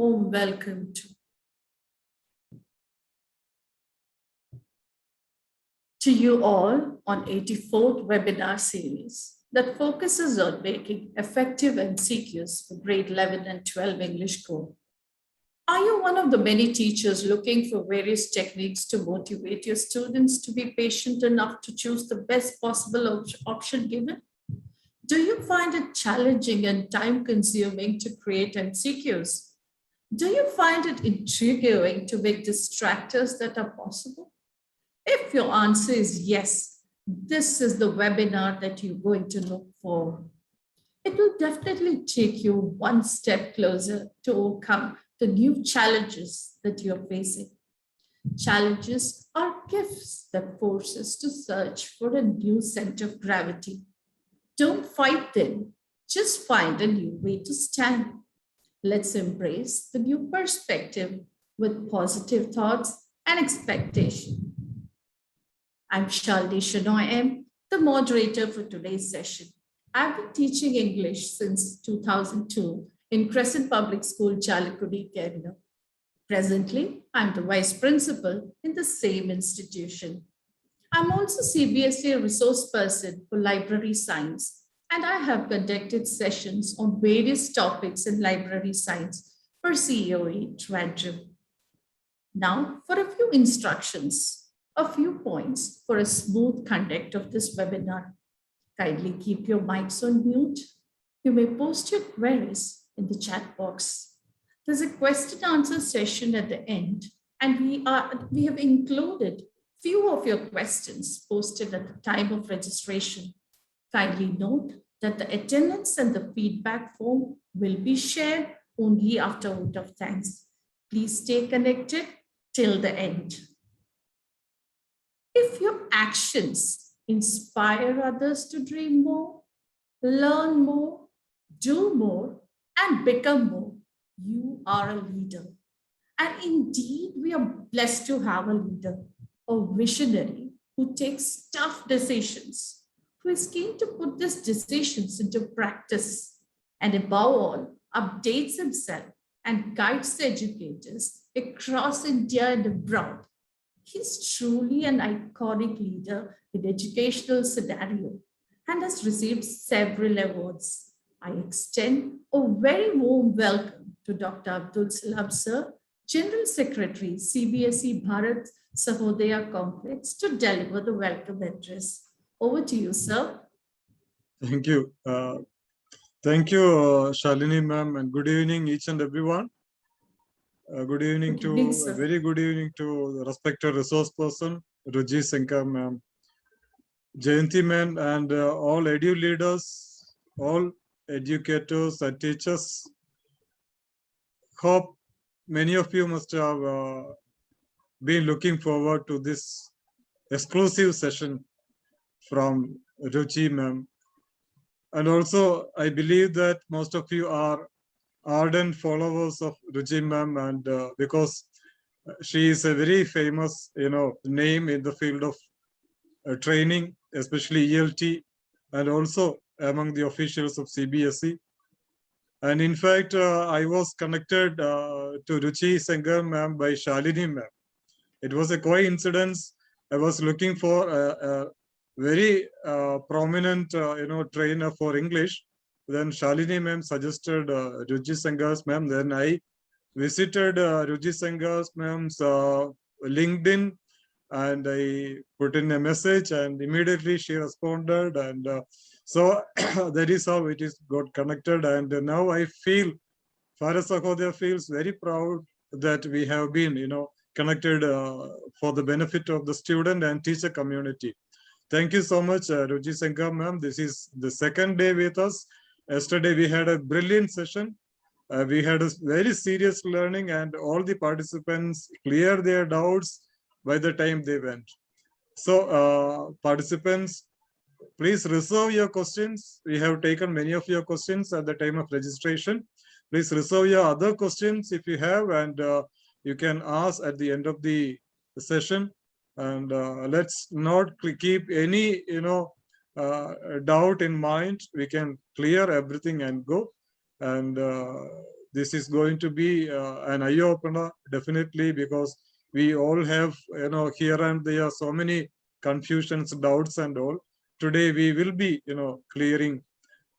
warm welcome to you all on 84th webinar series that focuses on making effective MCQs for grade 11 and 12 English core. Are you one of the many teachers looking for various techniques to motivate your students to be patient enough to choose the best possible option given? Do you find it challenging and time-consuming to create MCQs? Do you find it intriguing to make distractors that are possible? If your answer is yes, this is the webinar that you're going to look for. It will definitely take you one step closer to overcome the new challenges that you're facing. Challenges are gifts that force us to search for a new center of gravity. Don't fight them, just find a new way to stand. Let's embrace the new perspective with positive thoughts and expectation. I'm Shalini Shenoy M, the moderator for today's session. I've been teaching English since 2002 in Crescent Public School, Chalakudi, Kerala. Presently, I'm the vice principal in the same institution. I'm also CBSE resource person for library science, and I have conducted sessions on various topics in library science for COE Trandrum. Now, for a few instructions. A few points for a smooth conduct of this webinar. Kindly keep your mics on mute. You may post your queries in the chat box. There's a question answer session at the end, and we have included few of your questions posted at the time of registration. Kindly note that the attendance and the feedback form will be shared only after vote of thanks. Please stay connected till the end. If your actions inspire others to dream more, learn more, do more, and become more, you are a leader. And indeed, we are blessed to have a leader, a visionary who takes tough decisions, who is keen to put these decisions into practice, and above all, updates himself and guides the educators across India and abroad. He's truly an iconic leader in educational scenario and has received several awards. I extend a very warm welcome to Dr. Abdul Salam Sir, General Secretary, CBSE Bharat Sahodaya Complex, to deliver the welcome address. Over to you, sir. Thank you. Thank you, Shalini ma'am, and good evening, each and everyone. Good evening, very good evening to the respected resource person, Ruchi Sengar ma'am, Jayanti ma'am, and all edu leaders, all educators and teachers. Hope many of you must have been looking forward to this exclusive session from Ruchi ma'am. And also, I believe that most of you are ardent followers of Ruchi ma'am, and because she is a very famous, name in the field of training, especially ELT, and also among the officials of CBSE. And in fact, I was connected to Ruchi Sengar ma'am by Shalini ma'am. It was a coincidence. I was looking for a very prominent, trainer for English. Then Shalini ma'am suggested Ruchi Sengar ma'am. Then I visited Ruchi Sengar ma'am's LinkedIn, and I put in a message, and immediately she responded. And so that is how it is got connected. And now I feel, Bharat Sahodaya feels very proud that we have been, connected for the benefit of the student and teacher community. Thank you so much, Ruchi Sengar ma'am. This is the second day with us. Yesterday, we had a brilliant session. We had a very serious learning, and all the participants cleared their doubts by the time they went. So, participants, please reserve your questions. We have taken many of your questions at the time of registration. Please reserve your other questions if you have, and you can ask at the end of the session. And let's not keep any, doubt in mind. We can clear everything and go. And this is going to be an eye opener, definitely, because we all have, here and there so many confusions, doubts, and all. Today we will be, clearing,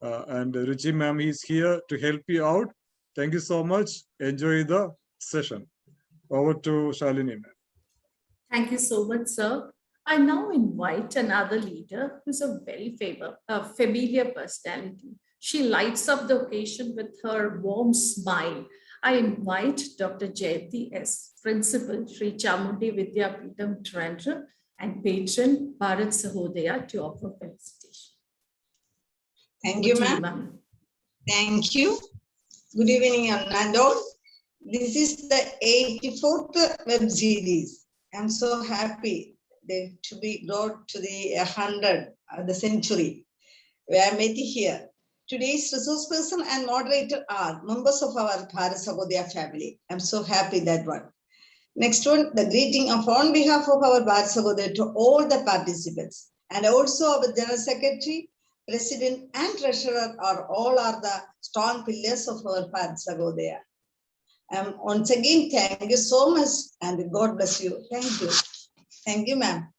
and Ruchi ma'am is here to help you out. Thank you so much. Enjoy the session. Over to Shalini ma'am. Thank you so much, sir. I now invite another leader who's a very familiar personality. She lights up the occasion with her warm smile. I invite Dr. Jayanti S., Principal, Sri Chamundi Vidyapeetham, Trivandrum, and patron Bharat Sahodaya to offer felicitation. Thank you, ma'am. Thank you. Good evening, and all. This is the 84th web series. I'm so happy to be brought to the 100, the century. We are met here. Today's resource person and moderator are members of our Bharat Sahodaya family. I'm so happy that one. Next one, the greeting on behalf of our Bharat Sahodaya to all the participants, and also our General Secretary, President, and Treasurer are the strong pillars of our Bharat Sahodaya. Once again, thank you so much, and God bless you. Thank you. Thank you, ma'am.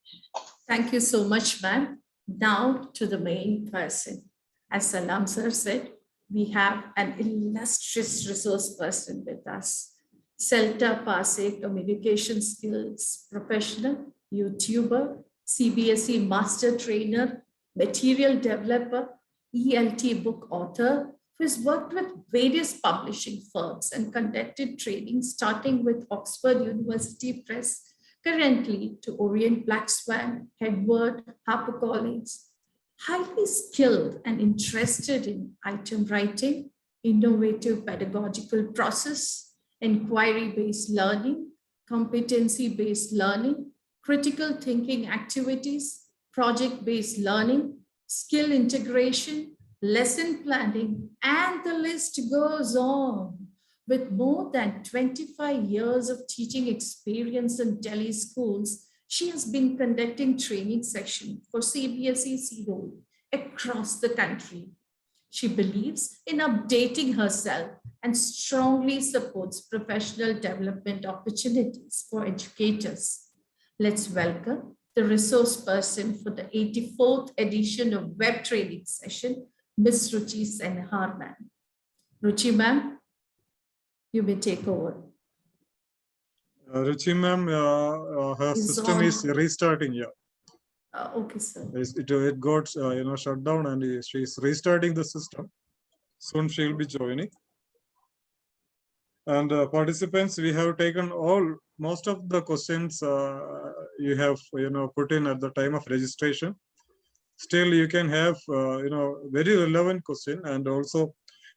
Thank you so much, ma'am. Now to the main person. As Salam sir said, we have an illustrious resource person with us. CELTA Passe communication skills professional, YouTuber, CBSE master trainer, material developer, ELT book author, who has worked with various publishing firms and conducted training starting with Oxford University Press, currently to Orient Black Swan, Edward, HarperCollins. Highly skilled and interested in item writing, innovative pedagogical process, inquiry-based learning, competency-based learning, critical thinking activities, project-based learning, skill integration, lesson planning, and the list goes on. With more than 25 years of teaching experience in Delhi schools, she has been conducting training sessions for CBSE COE across the country. She believes in updating herself and strongly supports professional development opportunities for educators. Let's welcome the resource person for the 84th edition of web training session, Ms. Ruchi Sengar ma'am. Ruchi ma'am, you may take over. Ruchi ma'am, her system is restarting. Yeah. Okay, sir. It got shut down, and she's restarting the system. Soon she'll be joining. And participants, we have taken most of the questions you have put in at the time of registration. Still, you can have very relevant question, and also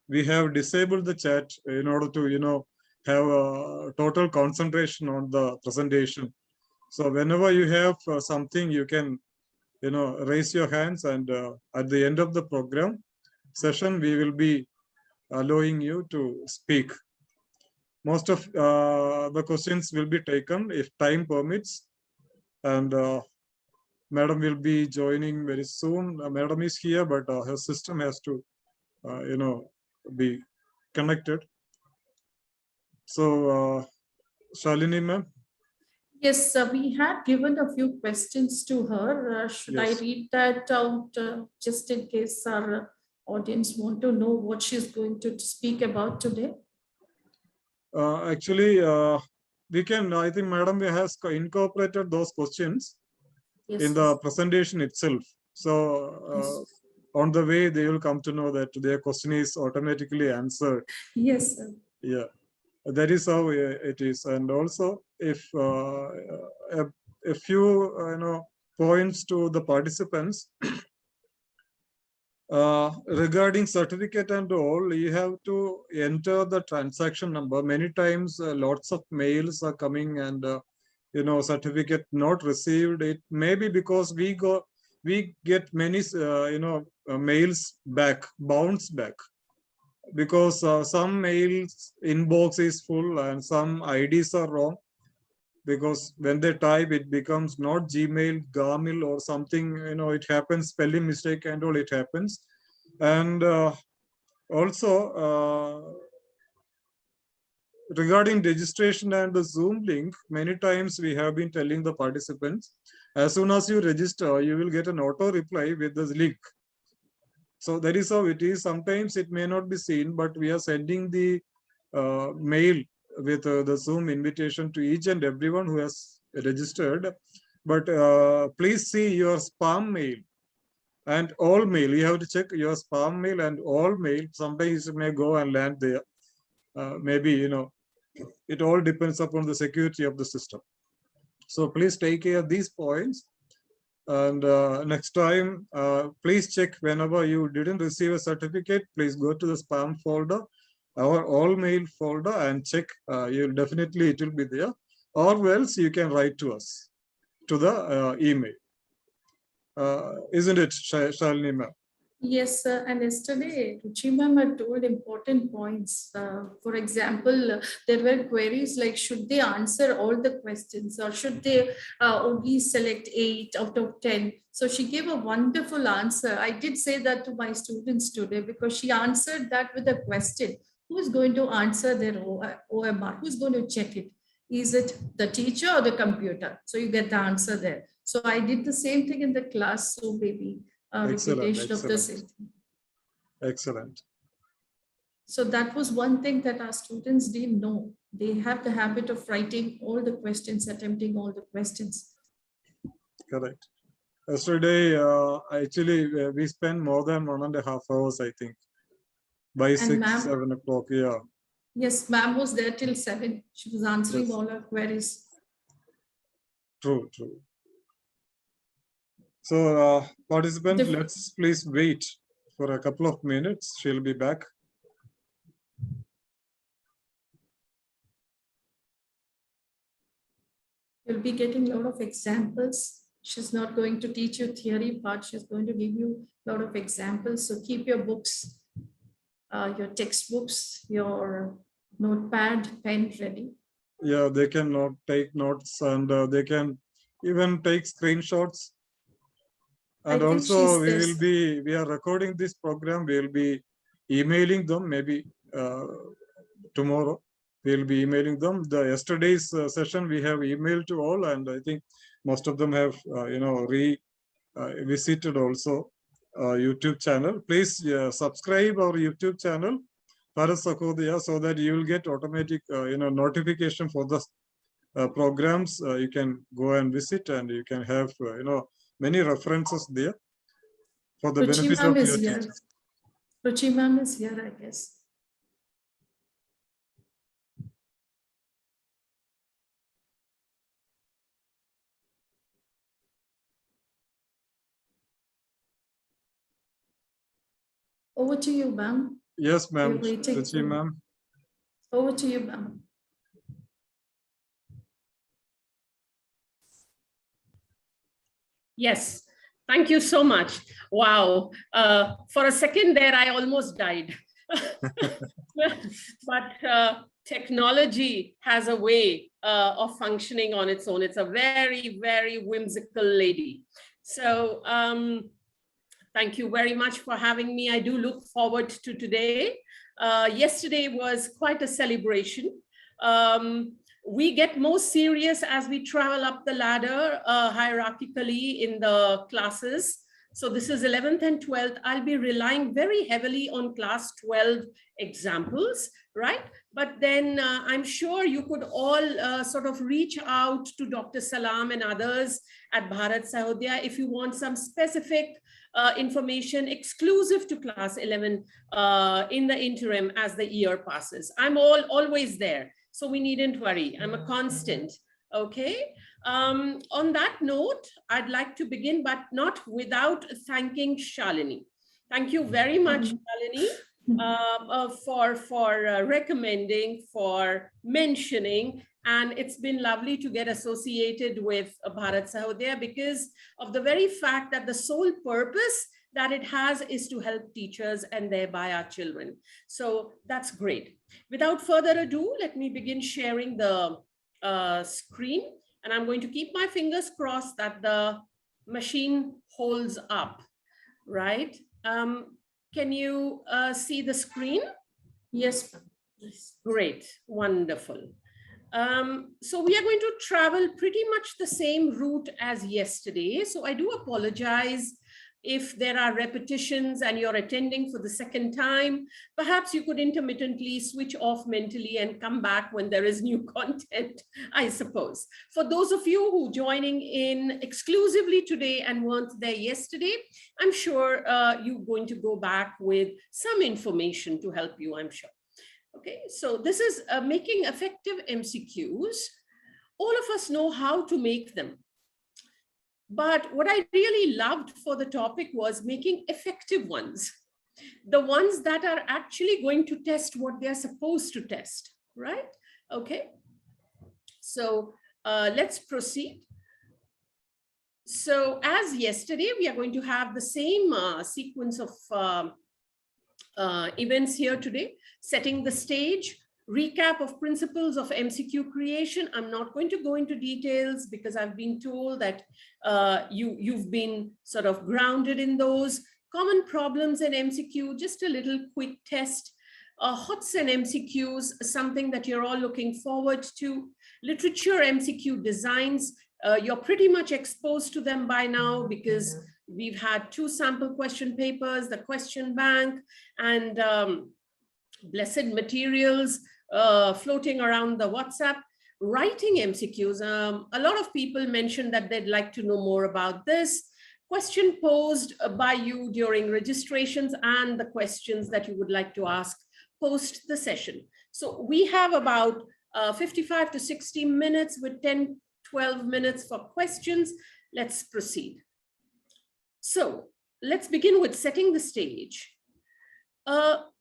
we have disabled the chat in order to have a total concentration on the presentation. So whenever you have something, you can raise your hands, and at the end of the program session, we will be allowing you to speak. Most of the questions will be taken if time permits, and Madam will be joining very soon. Madam is here, but her system has to, be connected. So, Shalini ma'am. Yes, we had given a few questions to her. Should I read that out just in case our audience want to know what she's going to speak about today? Actually, we can, I think Madam has incorporated those questions in the presentation itself. So on the way, they will come to know that their question is automatically answered. Yes, sir. Yeah, that is how it is. And also, if a few points to the participants regarding certificate and all, you have to enter the transaction number. Many times, lots of mails are coming, and certificate not received. It may be because we get many mails back, bounce back, because some mails inbox is full and some IDs are wrong, because when they type it becomes not Gmail, Gmail or something, it happens, spelling mistake and all, it happens. And also regarding registration and the Zoom link, many times we have been telling the participants, as soon as you register, you will get an auto reply with this link. So that is how it is. Sometimes it may not be seen, but we are sending the mail with the Zoom invitation to each and everyone who has registered. But please see your spam mail and all mail. You have to check your spam mail and all mail. Sometimes it may go and land there. Maybe, you know, it all depends upon the security of the system. So please take care of these points. And next time, please check whenever you didn't receive a certificate, please go to the spam folder, our all mail folder, and check. You'll definitely, it will be there. Or else you can write to us, to the email. Isn't it, Shalini ma'am? Yes, and yesterday, Ruchi ma'am had told important points. For example, there were queries like, should they answer all the questions or should they only select 8 out of 10? So she gave a wonderful answer. I did say that to my students today because she answered that with a question. Who is going to answer their OMR? Who's going to check it? Is it the teacher or the computer? So you get the answer there. So I did the same thing in the class. So maybe repetition of the same thing. Excellent. So that was one thing that our students didn't know. They have the habit of writing all the questions, attempting all the questions. Correct. Yesterday, actually, we spent more than 1.5 hours, I think, by 6, 7 o'clock. Yeah. Yes, ma'am was there till 7. She was answering all our queries. True, true. So, participants, let's please wait for a couple of minutes. She'll be back. You'll be getting a lot of examples. She's not going to teach you theory part. She's going to give you a lot of examples. So keep your books, your textbooks, your notepad, pen ready. Yeah, they can take notes and they can even take screenshots. And also we are recording this program. We will be emailing them maybe tomorrow. We'll be emailing them. The yesterday's session we have emailed to all, and I think most of them have visited also YouTube channel. Please subscribe our YouTube channel, Paras Sakodaya, so that you will get automatic notification for the programs. You can go and visit, and you can have many references there for the benefit of your teachers. Ruchi ma'am is here, I guess. Over to you, ma'am. Yes, ma'am. Ruchi ma'am. Over to you, ma'am. Yes, thank you so much. Wow. For a second there, I almost died. But technology has a way of functioning on its own. It's a very, very whimsical lady. So thank you very much for having me. I do look forward to today. Yesterday was quite a celebration. We get more serious as we travel up the ladder hierarchically in the classes. So this is 11th and 12th. I'll be relying very heavily on class 12 examples, right? But then I'm sure you could all sort of reach out to Dr. Salam and others at Bharat Sahodaya if you want some specific information exclusive to class 11 in the interim as the year passes. I'm always there. So we needn't worry. I'm a constant. Okay. On that note, I'd like to begin, but not without thanking Shalini. Thank you very much, Shalini, for recommending, for mentioning. And it's been lovely to get associated with Bharat Sahodaya because of the very fact that the sole purpose that it has is to help teachers and thereby our children. So that's great. Without further ado, let me begin sharing the screen. And I'm going to keep my fingers crossed that the machine holds up, right? Can you see the screen? Yes. Great, wonderful. So we are going to travel pretty much the same route as yesterday. So I do apologize if there are repetitions and you're attending for the second time. Perhaps you could intermittently switch off mentally and come back when there is new content, I suppose. For those of you who are joining in exclusively today and weren't there yesterday, I'm sure you're going to go back with some information to help you, I'm sure. Okay, so this is making effective MCQs. All of us know how to make them. But what I really loved for the topic was making effective ones. The ones that are actually going to test what they're supposed to test, right? Okay, so let's proceed. So as yesterday, we are going to have the same sequence of events here today, setting the stage, recap of principles of MCQ creation. I'm not going to go into details because I've been told that you've been sort of grounded in those. Common problems in MCQ, just a little quick test. HOTS and MCQs, something that you're all looking forward to. Literature MCQ designs, you're pretty much exposed to them by now because we've had 2 sample question papers, the question bank, and blessed materials floating around the WhatsApp. Writing MCQs, a lot of people mentioned that they'd like to know more about this. Question posed by you during registrations and the questions that you would like to ask post the session. So we have about 55 to 60 minutes with 10-12 minutes for questions. Let's proceed. So let's begin with setting the stage.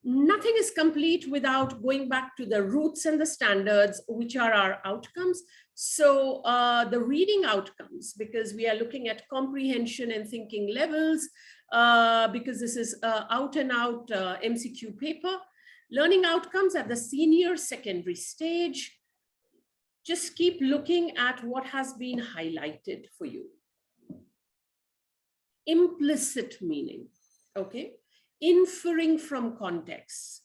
Nothing is complete without going back to the roots and the standards, which are our outcomes. So the reading outcomes, because we are looking at comprehension and thinking levels, because this is out and out MCQ paper. Learning outcomes at the senior secondary stage. Just keep looking at what has been highlighted for you. Implicit meaning, okay? Inferring from context.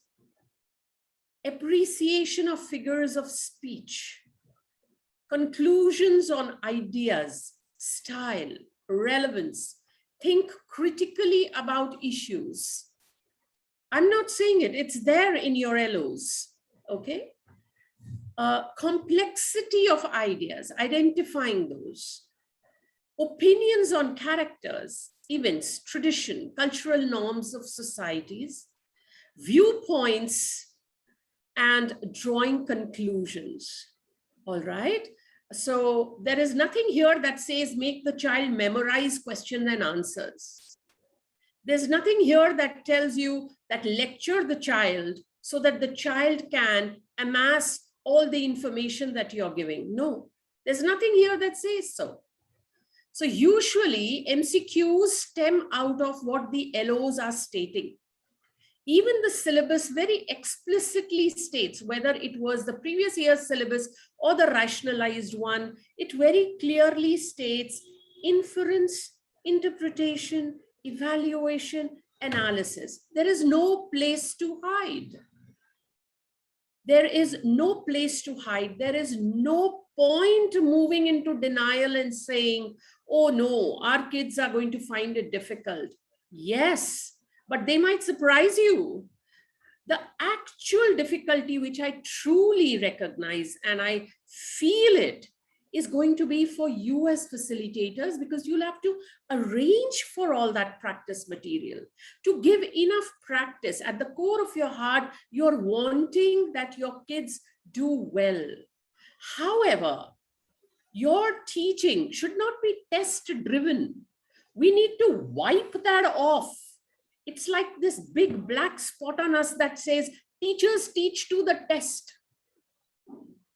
Appreciation of figures of speech. Conclusions on ideas, style, relevance. Think critically about issues. I'm not saying it, it's there in your LOs, okay? Complexity of ideas, identifying those. Opinions on characters, events, tradition, cultural norms of societies, viewpoints, and drawing conclusions, all right? So there is nothing here that says make the child memorize questions and answers. There's nothing here that tells you that lecture the child so that the child can amass all the information that you're giving. No, there's nothing here that says so. So usually MCQs stem out of what the LOs are stating. Even the syllabus very explicitly states, whether it was the previous year's syllabus or the rationalized one, it very clearly states inference, interpretation, evaluation, analysis. There is no place to hide. There is no place to hide. There is no point moving into denial and saying, oh no, our kids are going to find it difficult. Yes, but they might surprise you. The actual difficulty, which I truly recognize and I feel it, is going to be for you as facilitators, because you'll have to arrange for all that practice material. To give enough practice, at the core of your heart, you're wanting that your kids do well. However, your teaching should not be test-driven. We need to wipe that off. It's like this big black spot on us that says, teachers teach to the test.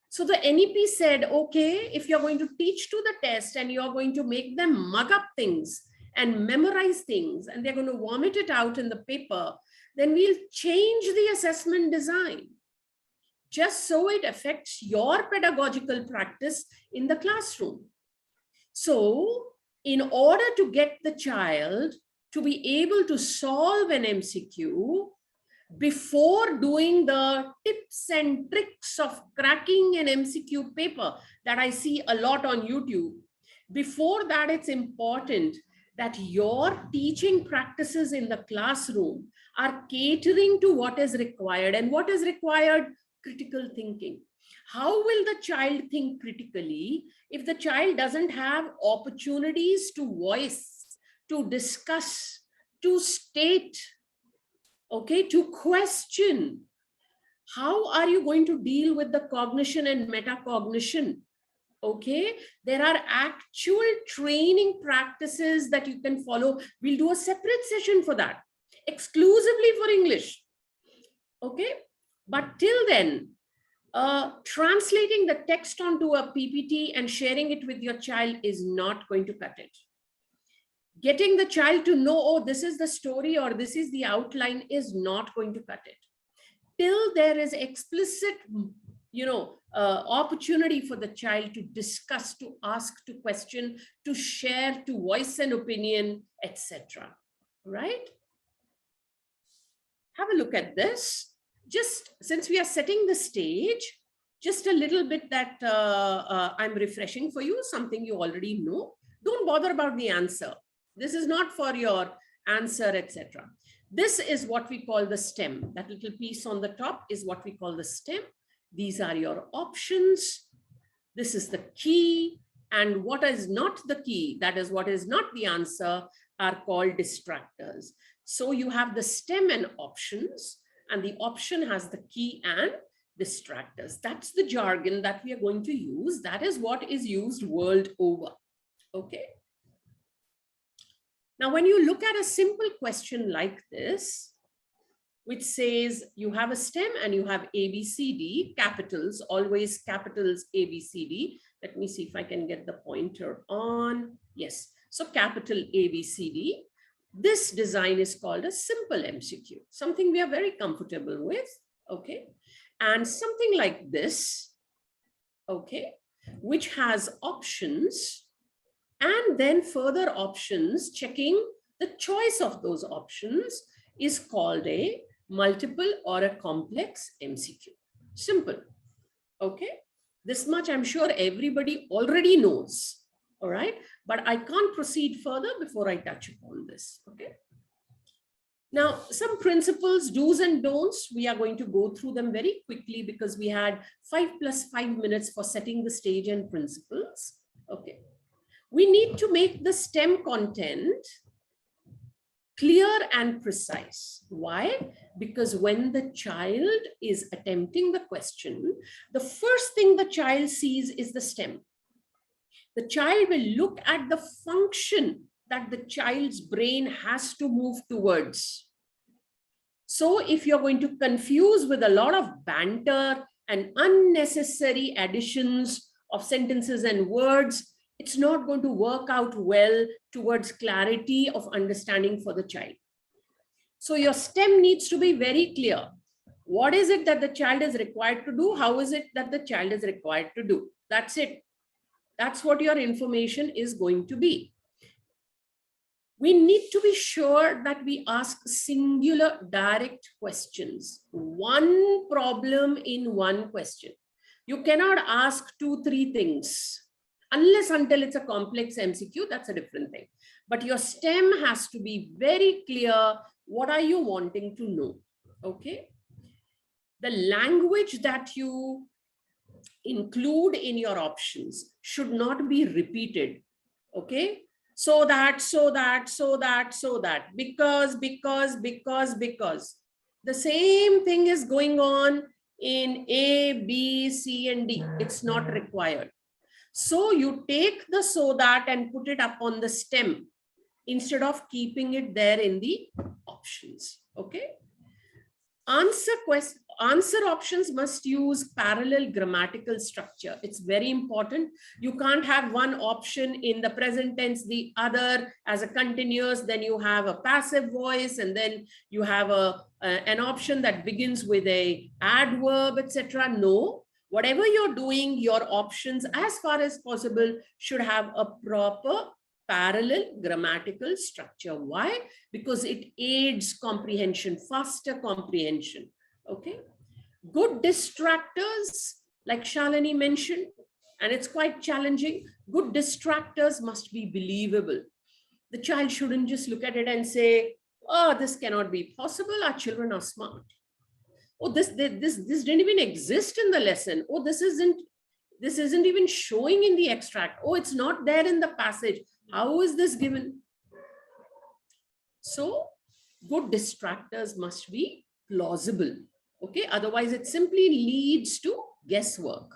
So the NEP said, okay, if you're going to teach to the test and you're going to make them mug up things and memorize things, and they're going to vomit it out in the paper, then we'll change the assessment design, just so it affects your pedagogical practice in the classroom. So in order to get the child to be able to solve an MCQ, before doing the tips and tricks of cracking an MCQ paper that I see a lot on YouTube, before that, it's important that your teaching practices in the classroom are catering to what is required. And what is required? Critical thinking. How will the child think critically if the child doesn't have opportunities to voice, to discuss, to state, okay, to question? How are you going to deal with the cognition and metacognition? Okay, there are actual training practices that you can follow. We'll do a separate session for that, exclusively for English. Okay, but till then, translating the text onto a PPT and sharing it with your child is not going to cut it. Getting the child to know, oh, this is the story or this is the outline is not going to cut it. Till there is explicit, opportunity for the child to discuss, to ask, to question, to share, to voice an opinion, etc. Right? Have a look at this. Just since we are setting the stage, just a little bit that I'm refreshing for you, something you already know. Don't bother about the answer. This is not for your answer, etc. This is what we call the stem. That little piece on the top is what we call the stem. These are your options. This is the key. And what is not the key, that is what is not the answer, are called distractors. So you have the stem and options, and the option has the key and distractors. That's the jargon that we are going to use. That is what is used world over. Okay. Now, when you look at a simple question like this, which says you have a stem and you have A, B, C, D, capitals, always capitals A, B, C, D. Let me see if I can get the pointer on. Yes. So capital A, B, C, D. This design is called a simple MCQ, something we are very comfortable with. Okay. And something like this, okay, which has options and then further options, checking the choice of those options, is called a multiple or a complex MCQ. Simple. Okay. This much I'm sure everybody already knows. All right. But I can't proceed further before I touch upon this. Okay. Now, some principles, do's and don'ts, we are going to go through them very quickly because we had 5 + 5 minutes for setting the stage and principles. Okay. We need to make the STEM content clear and precise. Why? Because when the child is attempting the question, the first thing the child sees is the STEM. The child will look at the function that the child's brain has to move towards. So if you're going to confuse with a lot of banter and unnecessary additions of sentences and words, it's not going to work out well towards clarity of understanding for the child. So your STEM needs to be very clear. What is it that the child is required to do? How is it that the child is required to do? That's it. That's what your information is going to be. We need to be sure that we ask singular direct questions. One problem in one question. You cannot ask 2, 3 things. Unless until it's a complex MCQ, that's a different thing. But your STEM has to be very clear. What are you wanting to know? Okay. The language that you include in your options should not be repeated. Okay. So that, because. The same thing is going on in A, B, C, and D. It's not required. So you take the so that and put it up on the STEM instead of keeping it there in the options. Okay. Answer options must use parallel grammatical structure. It's very important. You can't have one option in the present tense, the other as a continuous, then you have a passive voice, and then you have an option that begins with a adverb, etc. No. Whatever you're doing, your options, as far as possible, should have a proper parallel grammatical structure. Why? Because it aids comprehension, faster comprehension. Okay. Good distractors, like Shalini mentioned, and it's quite challenging. Good distractors must be believable. The child shouldn't just look at it and say, oh, this cannot be possible. Our children are smart. Oh, this didn't even exist in the lesson. Oh, this isn't even showing in the extract. Oh, it's not there in the passage. How is this given? So good distractors must be plausible. Okay, otherwise it simply leads to guesswork.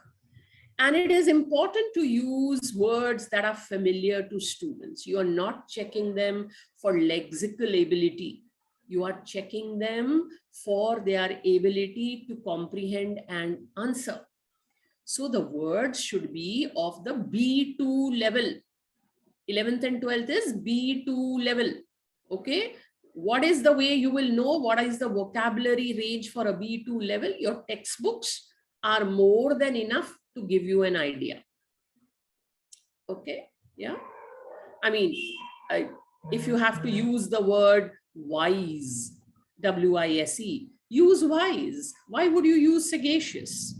And it is important to use words that are familiar to students. You are not checking them for lexical ability. You are checking them for their ability to comprehend and answer. So the words should be of the B2 level. 11th and 12th is B2 level. Okay. What is the way you will know what is the vocabulary range for a B2 level? Your textbooks are more than enough to give you an idea. Okay. Yeah. I mean, if you have to use the word wise, W-I-S-E, use wise. Why would you use sagacious?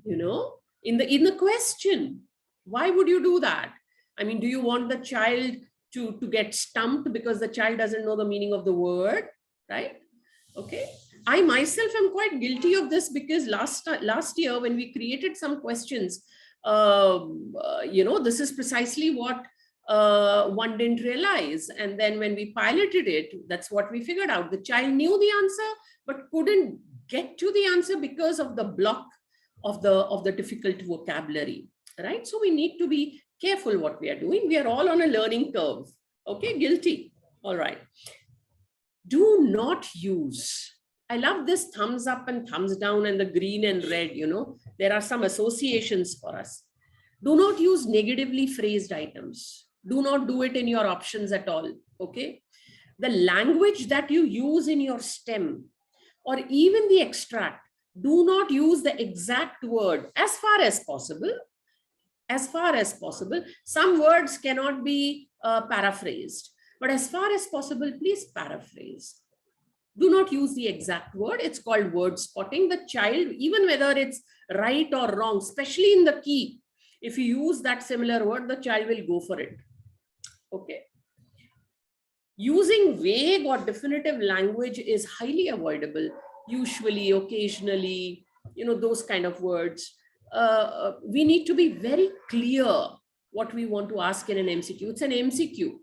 You know, in the question, why would you do that? I mean, do you want the child to get stumped because the child doesn't know the meaning of the word, right? Okay. I myself am quite guilty of this because last year when we created some questions, you know, this is precisely what one didn't realize. And then when we piloted it, that's what we figured out. The child knew the answer, but couldn't get to the answer because of the block of the difficult vocabulary, right? So we need to be careful what we are doing. We are all on a learning curve. Okay, guilty. All right. Do not use. I love this thumbs up and thumbs down and the green and red, you know, there are some associations for us. Do not use negatively phrased items. Do not do it in your options at all. Okay. The language that you use in your stem or even the extract, do not use the exact word as far as possible. As far as possible, some words cannot be paraphrased, but as far as possible, please paraphrase. Do not use the exact word. It's called word spotting. The child, even whether it's right or wrong, especially in the key, if you use that similar word, the child will go for it. Okay. Using vague or definitive language is highly avoidable. Usually, occasionally, you know, those kind of words. We need to be very clear what we want to ask in an MCQ. It's an MCQ.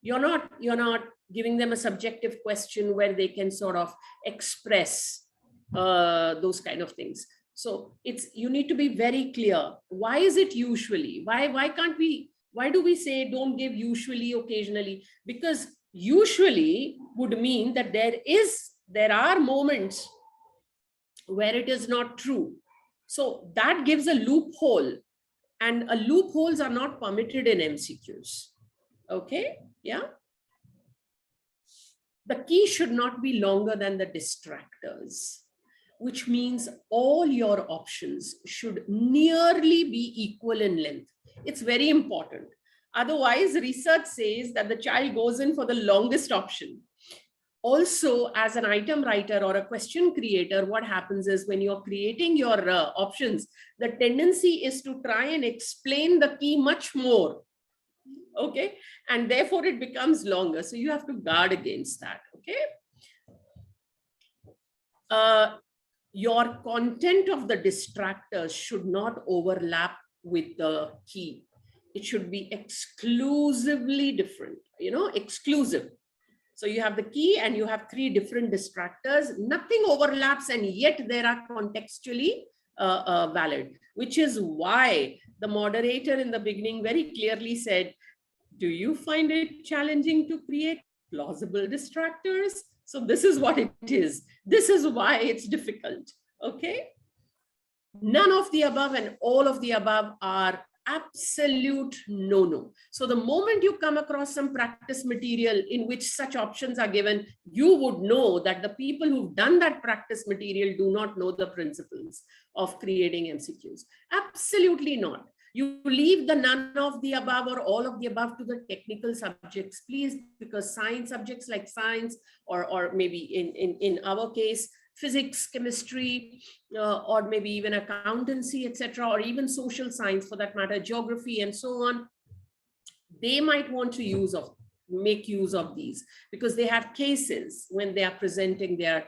You're not giving them a subjective question where they can sort of express those kind of things. So you need to be very clear. Why is it usually? Why do we say don't give usually, occasionally? Because usually would mean that there are moments where it is not true. So that gives a loophole, and loopholes are not permitted in MCQs. Okay, yeah. The key should not be longer than the distractors, which means all your options should nearly be equal in length. It's very important. Otherwise, research says that the child goes in for the longest option. Also, as an item writer or a question creator, what happens is when you're creating your options, the tendency is to try and explain the key much more. Okay, and therefore it becomes longer. So you have to guard against that. Okay. Your content of the distractors should not overlap with the key. It should be exclusively different, you know, exclusive. So you have the key and you have 3 different distractors. Nothing overlaps, and yet they are contextually valid, which is why the moderator in the beginning very clearly said, do you find it challenging to create plausible distractors? So this is what it is. This is why it's difficult. Okay. None of the above and all of the above are absolute no-no. So the moment you come across some practice material in which such options are given, you would know that the people who've done that practice material do not know the principles of creating MCQs. Absolutely not. You leave the none of the above or all of the above to the technical subjects, please, because science subjects like science, or maybe in our case, physics, chemistry, or maybe even accountancy, etc., or even social science for that matter, geography and so on, they might want to make use of these because they have cases when they are presenting their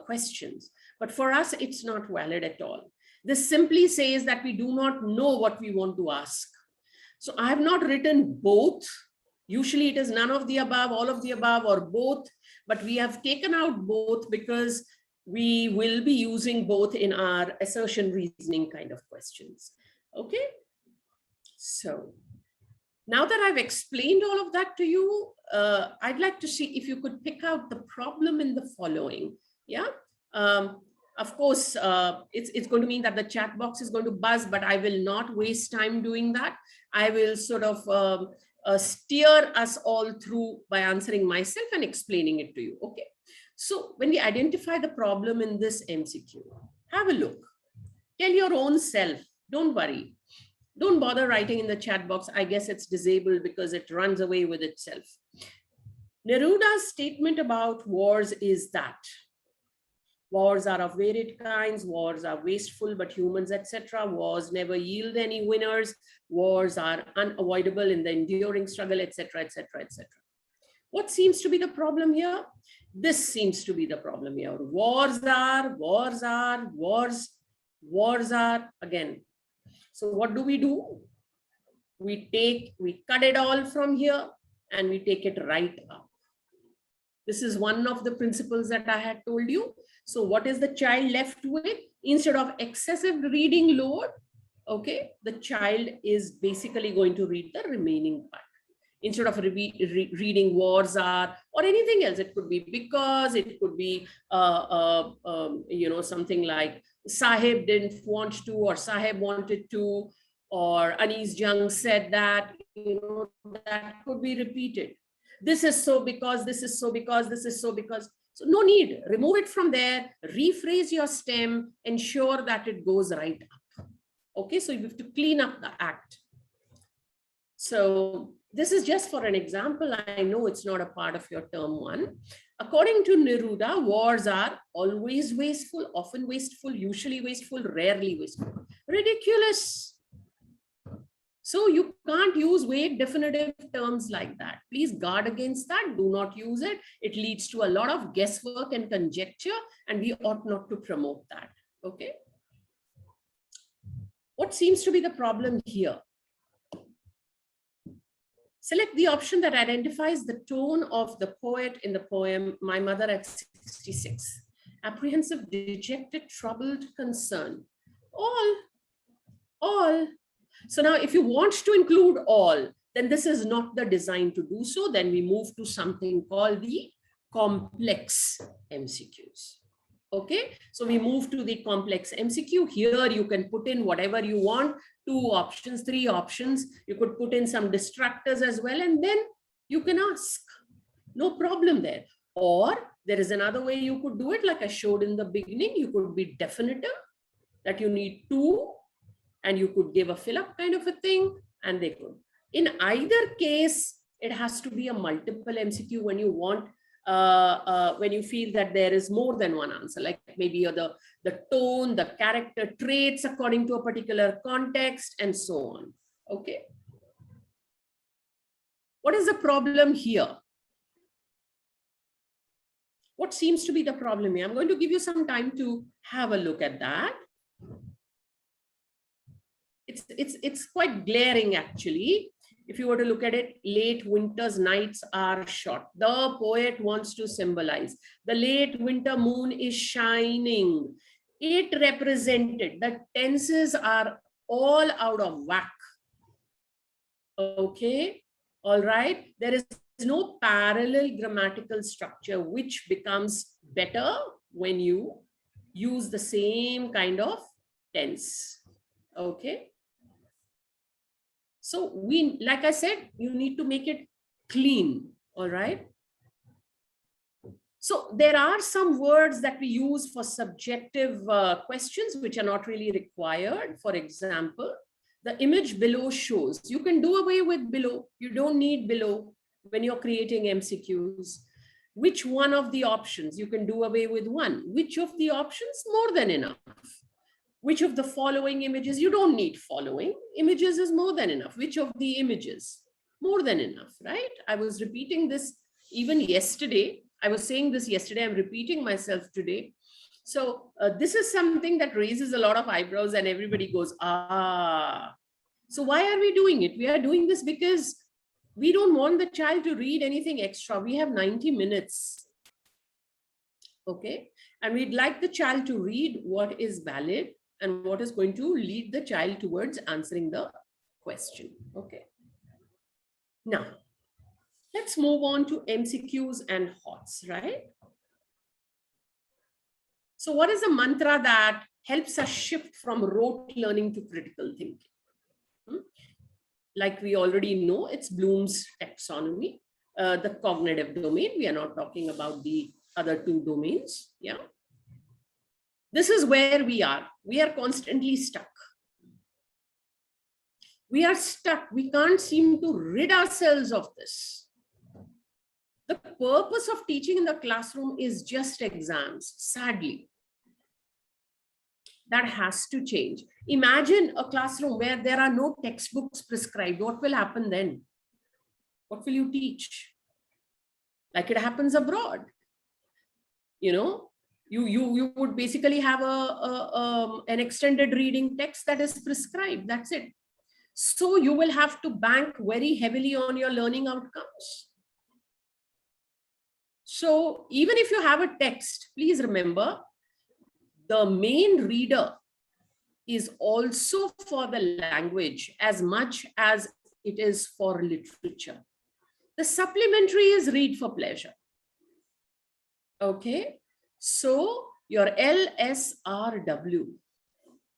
questions. But for us, it's not valid at all. This simply says that we do not know what we want to ask. So I have not written both. Usually it is none of the above, all of the above, or both, but we have taken out both because we will be using both in our assertion reasoning kind of questions. Okay. So now that I've explained all of that to you, I'd like to see if you could pick out the problem in the following. Yeah. Of course, it's going to mean that the chat box is going to buzz, but I will not waste time doing that. I will sort of steer us all through by answering myself and explaining it to you. Okay. So when we identify the problem in this MCQ, have a look. Tell your own self, don't worry. Don't bother writing in the chat box. I guess it's disabled because it runs away with itself. Neruda's statement about wars is that wars are of varied kinds, wars are wasteful, but humans, etc. Wars never yield any winners. Wars are unavoidable in the enduring struggle, etc., etc., etc. What seems to be the problem here? This seems to be the problem here. Wars are, again. So what do? We cut it all from here and we take it right up. This is one of the principles that I had told you. So what is the child left with? Instead of excessive reading load, okay, the child is basically going to read the remaining part. Instead of reading wars are or anything else, it could be because, it could be, something like Sahib didn't want to, or Sahib wanted to, or Anis Jung said that, that could be repeated. This is so because, this is so because, this is so because. So no need, remove it from there, rephrase your stem, ensure that it goes right up. Okay, so you have to clean up the act. So this is just for an example. I know it's not a part of your term one. According to Neruda, wars are always wasteful, often wasteful, usually wasteful, rarely wasteful. Ridiculous. So you can't use vague definitive terms like that. Please guard against that. Do not use it. It leads to a lot of guesswork and conjecture, and we ought not to promote that. Okay. What seems to be the problem here? Select the option that identifies the tone of the poet in the poem, My Mother at 66. Apprehensive, dejected, troubled, concerned. All. So now if you want to include all, then this is not the design to do so. Then we move to something called the complex MCQs. Okay, so we move to the complex MCQ. Here you can put in whatever you want, 2 options, 3 options. You could put in some distractors as well, and then you can ask. No problem there. Or there is another way you could do it, like I showed in the beginning. You could be definitive, that you need 2, and you could give a fill-up kind of a thing, and they could. In either case, it has to be a multiple MCQ when you want, when you feel that there is more than one answer, like maybe the tone, the character traits according to a particular context, and so on. Okay. What is the problem here? What seems to be the problem here? I'm going to give you some time to have a look at that. It's quite glaring, actually. If you were to look at it, late winter's nights are short. The poet wants to symbolize the late winter moon is shining. It represented, the tenses are all out of whack. Okay, all right. There is no parallel grammatical structure, which becomes better when you use the same kind of tense. Okay. So like I said, you need to make it clean, all right? So there are some words that we use for subjective questions, which are not really required. For example, The image below shows. You can do away with below. You don't need below when you're creating MCQs. Which one of the options? You can do away with one. Which of the options? More than enough. Which of the following images? You don't need following. Images is more than enough. Which of the images? More than enough, right? I was repeating this even yesterday. I was saying this yesterday. I'm repeating myself today. So this is something that raises a lot of eyebrows and everybody goes, ah. So why are we doing it? We are doing this because we don't want the child to read anything extra. We have 90 minutes. Okay. And we'd like the child to read what is valid and what is going to lead the child towards answering the question. Okay. Now, let's move on to MCQs and HOTS, right? So what is a mantra that helps us shift from rote learning to critical thinking? Like we already know, it's Bloom's taxonomy, the cognitive domain. We are not talking about the other two domains. Yeah. This is where we are. We are constantly stuck. We are stuck. We can't seem to rid ourselves of this. The purpose of teaching in the classroom is just exams, sadly. That has to change. Imagine a classroom where there are no textbooks prescribed. What will happen then? What will you teach? Like it happens abroad. You know, you would basically have an extended reading text that is prescribed. That's it. So you will have to bank very heavily on your learning outcomes. So even if you have a text, please remember, the main reader is also for the language as much as it is for literature. The supplementary is read for pleasure. Okay, so your LSRW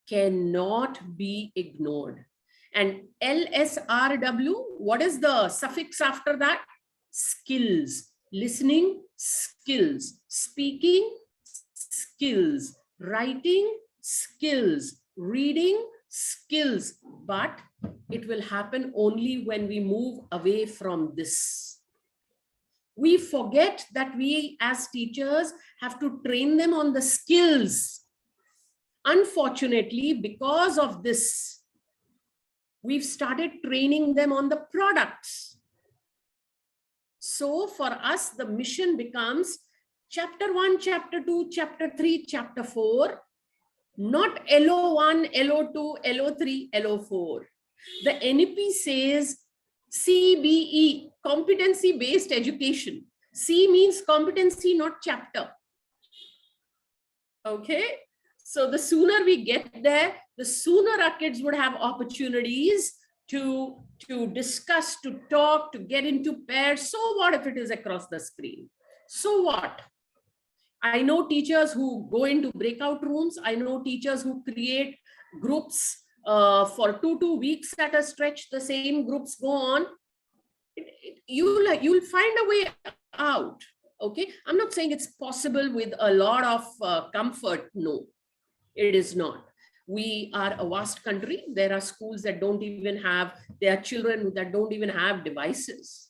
cannot be ignored. And LSRW, what is the suffix after that? Skills. Listening, skills. Speaking, skills. Writing, skills. Reading, skills. But it will happen only when we move away from this. We forget that we as teachers have to train them on the skills. Unfortunately, because of this, we've started training them on the products. So for us, the mission becomes chapter 1, chapter 2, chapter 3, chapter 4, not LO1, LO2, LO3, LO4. The NEP says CBE, competency-based education. C means competency, not chapter. Okay, so the sooner we get there, the sooner our kids would have opportunities to discuss, to talk, to get into pairs. So what if it is across the screen? So what? I know teachers who go into breakout rooms. I know teachers who create groups for 2 weeks at a stretch. The same groups go on. You'll find a way out. Okay, I'm not saying it's possible with a lot of comfort. No, it is not. We are a vast country. There are schools that don't even have, there are children that don't even have devices.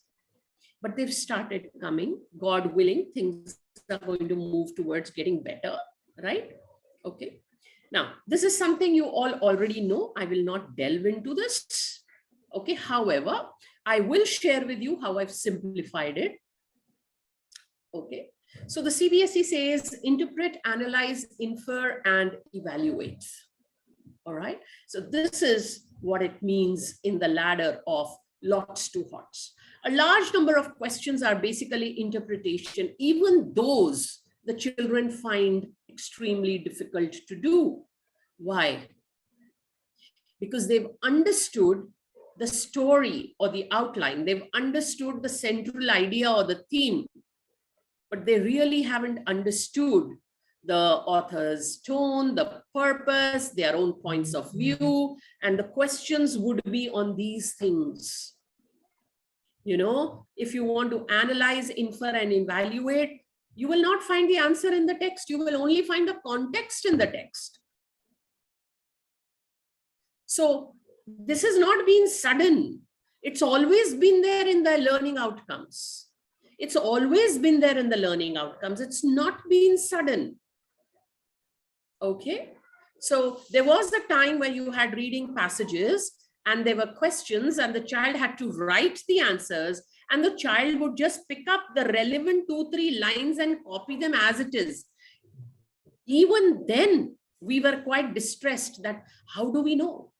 But they've started coming. God willing, things are going to move towards getting better, right? Okay. Now, this is something you all already know. I will not delve into this. Okay. However, I will share with you how I've simplified it. Okay. So the CBSE says interpret, analyze, infer, and evaluate. All right. So this is what it means in the ladder of lots to HOTS. A large number of questions are basically interpretation. Even those the children find extremely difficult to do. Why? Because they've understood the story or the outline. They've understood the central idea or the theme, but they really haven't understood the author's tone, the purpose, their own points of view, and the questions would be on these things. You know, if you want to analyze, infer, and evaluate, you will not find the answer in the text. You will only find the context in the text. So this has not been sudden. It's always been there in the learning outcomes. It's always been there in the learning outcomes. It's not been sudden. Okay. So there was a time when you had reading passages and there were questions and the child had to write the answers, and the child would just pick up the relevant 2-3 lines and copy them as it is. Even then, we were quite distressed that how do we know?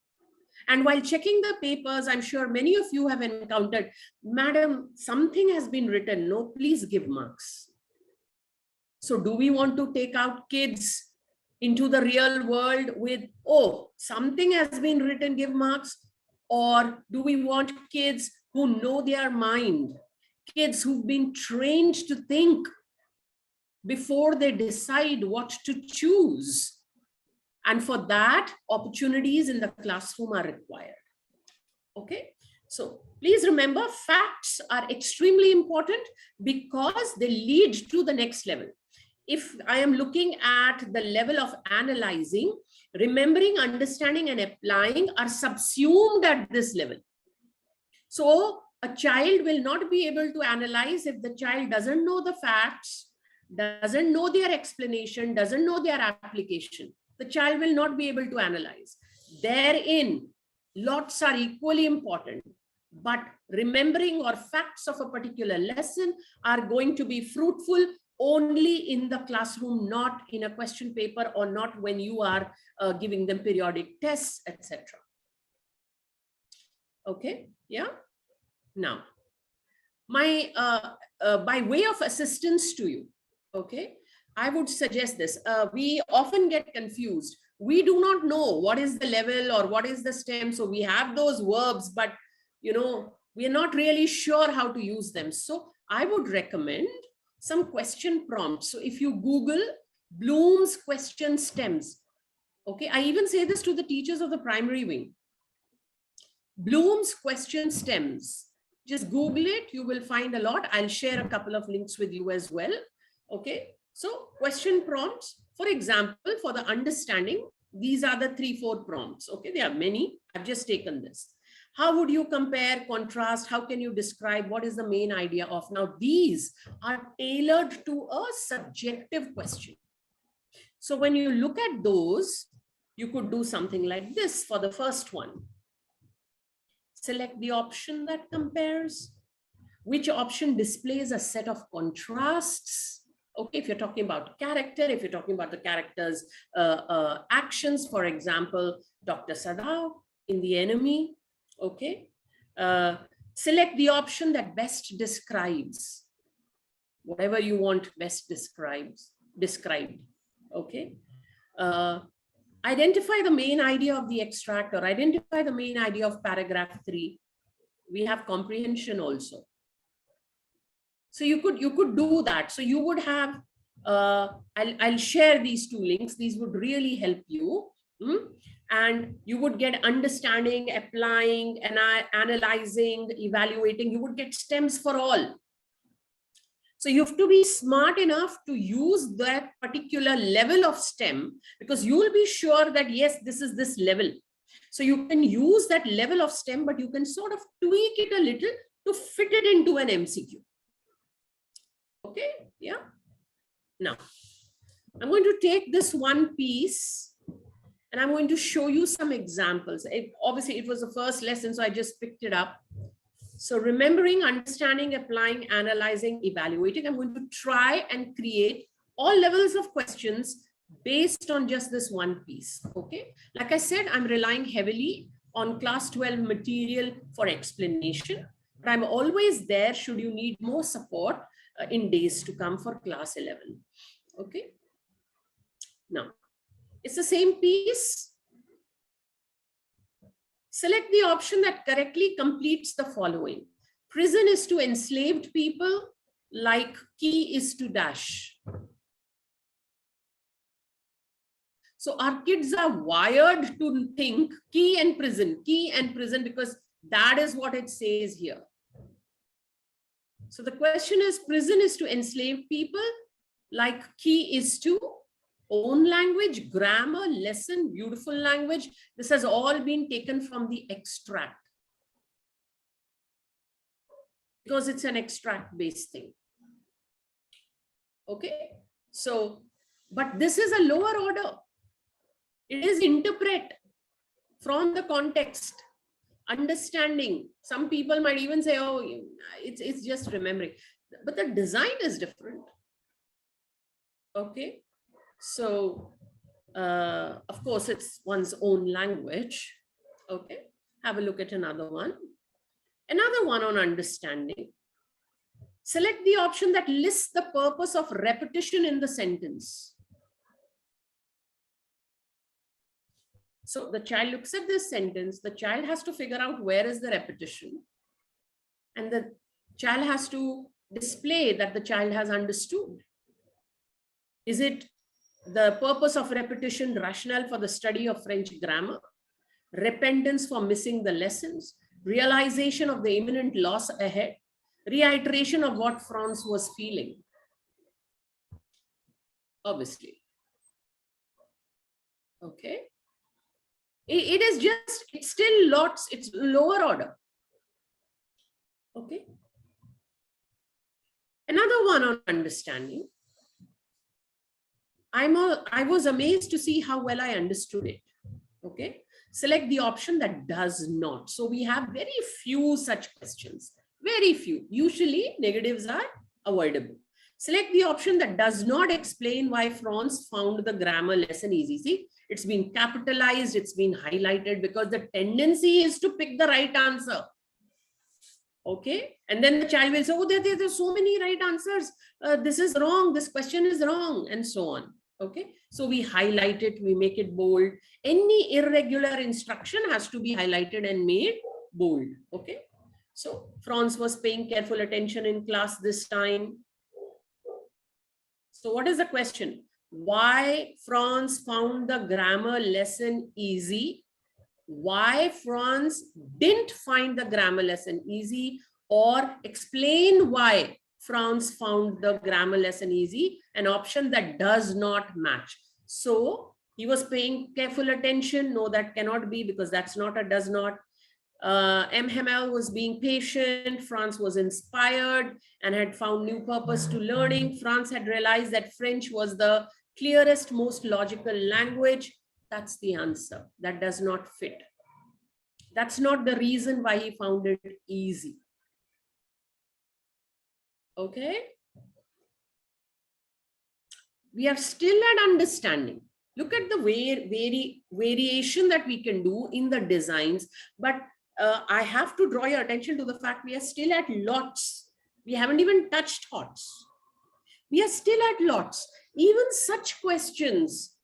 And while checking the papers, I'm sure many of you have encountered, madam, something has been written. No, please give marks. So do we want to take out kids into the real world with, oh, something has been written, give marks? Or do we want kids who know their mind, kids who've been trained to think before they decide what to choose? And for that, opportunities in the classroom are required. Okay, so please remember, facts are extremely important because they lead to the next level. If I am looking at the level of analyzing, remembering, understanding, and applying are subsumed at this level. So a child will not be able to analyze if the child doesn't know the facts, doesn't know their explanation, doesn't know their application. The child will not be able to analyze. Therein, lots are equally important, but remembering or facts of a particular lesson are going to be fruitful only in the classroom, not in a question paper or not when you are giving them periodic tests, etc. Okay, yeah. Now, my by way of assistance to you, okay, I would suggest this. We often get confused. We do not know what is the level or what is the stem. So we have those verbs, but we are not really sure how to use them. So I would recommend some question prompts. So if you Google Bloom's question stems, okay, I even say this to the teachers of the primary wing. Bloom's question stems. Just Google it, you will find a lot. I'll share a couple of links with you as well. Okay, so question prompts, for example, for the understanding, these are the 3-4 prompts. Okay, there are many. I've just taken this. How would you compare, contrast? How can you describe? What is the main idea of? Now, these are tailored to a subjective question. So when you look at those, you could do something like this for the first one. Select the option that compares. Which option displays a set of contrasts? Okay, if you're talking about character, if you're talking about the character's actions, for example, Dr. Sadao in The Enemy, okay. Select the option that best describes whatever you want best described, okay. Identify the main idea of the extract or identify the main idea of paragraph 3. We have comprehension also. So you could do that. So you would have, I'll share these 2 links. These would really help you. And you would get understanding, applying, and analyzing, evaluating. You would get stems for all. So you have to be smart enough to use that particular level of STEM, because you will be sure that, yes, this is this level. So you can use that level of STEM, but you can sort of tweak it a little to fit it into an MCQ. Okay, yeah. Now, I'm going to take this one piece and I'm going to show you some examples. Obviously, it was the first lesson, so I just picked it up. So remembering, understanding, applying, analyzing, evaluating, I'm going to try and create all levels of questions based on just this one piece, okay? Like I said, I'm relying heavily on class 12 material for explanation, but I'm always there should you need more support in days to come for class 11, okay? Now, it's the same piece. Select the option that correctly completes the following. Prison is to enslaved people, like key is to dash. So our kids are wired to think key and prison, because that is what it says here. So the question is, prison is to enslave people, like key is to Own language, grammar, lesson, beautiful language. This has all been taken from the extract, because it's an extract based thing. Okay. So, but this is a lower order. It is interpret from the context, understanding. Some people might even say, oh, it's just remembering, but the design is different. Okay. So, of course, it's one's own language. Okay. Have a look at another one. Another one on understanding. Select the option that lists the purpose of repetition in the sentence. So the child looks at this sentence, the child has to figure out where is the repetition, and the child has to display that the child has understood. Is it the purpose of repetition rationale for the study of French grammar, repentance for missing the lessons, realization of the imminent loss ahead, reiteration of what France was feeling? Obviously. Okay. It is just, it's still lots, it's lower order. Okay. Another one on understanding. I was amazed to see how well I understood it. Okay. Select the option that does not. So we have very few such questions. Very few. Usually negatives are avoidable. Select the option that does not explain why France found the grammar lesson easy. See, it's been capitalized, it's been highlighted, because the tendency is to pick the right answer. Okay. And then the child will say, oh, there's so many right answers. This is wrong. This question is wrong, and so on. Okay. So we highlight it, we make it bold. Any irregular instruction has to be highlighted and made bold. Okay. So France was paying careful attention in class this time. So what is the question? Why France found the grammar lesson easy? Why France didn't find the grammar lesson easy, or explain why France found the grammar lesson easy, an option that does not match. So he was paying careful attention. No, that cannot be, because that's not a does not. MHML was being patient. France was inspired and had found new purpose to learning. France had realized that French was the clearest, most logical language. That's the answer. That does not fit. That's not the reason why he found it easy. Okay. We are still at understanding. Look at the variation that we can do in the designs, but I have to draw your attention to the fact we are still at lots. We haven't even touched HOTS. We are still at lots. Even such questions,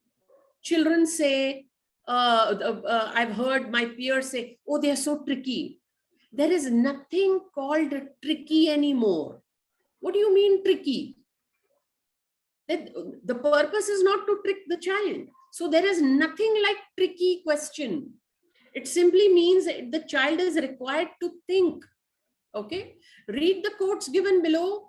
children say, I've heard my peers say, oh, they're so tricky. There is nothing called tricky anymore. What do you mean tricky? The purpose is not to trick the child. So there is nothing like tricky question. It simply means the child is required to think. Okay. Read the quotes given below.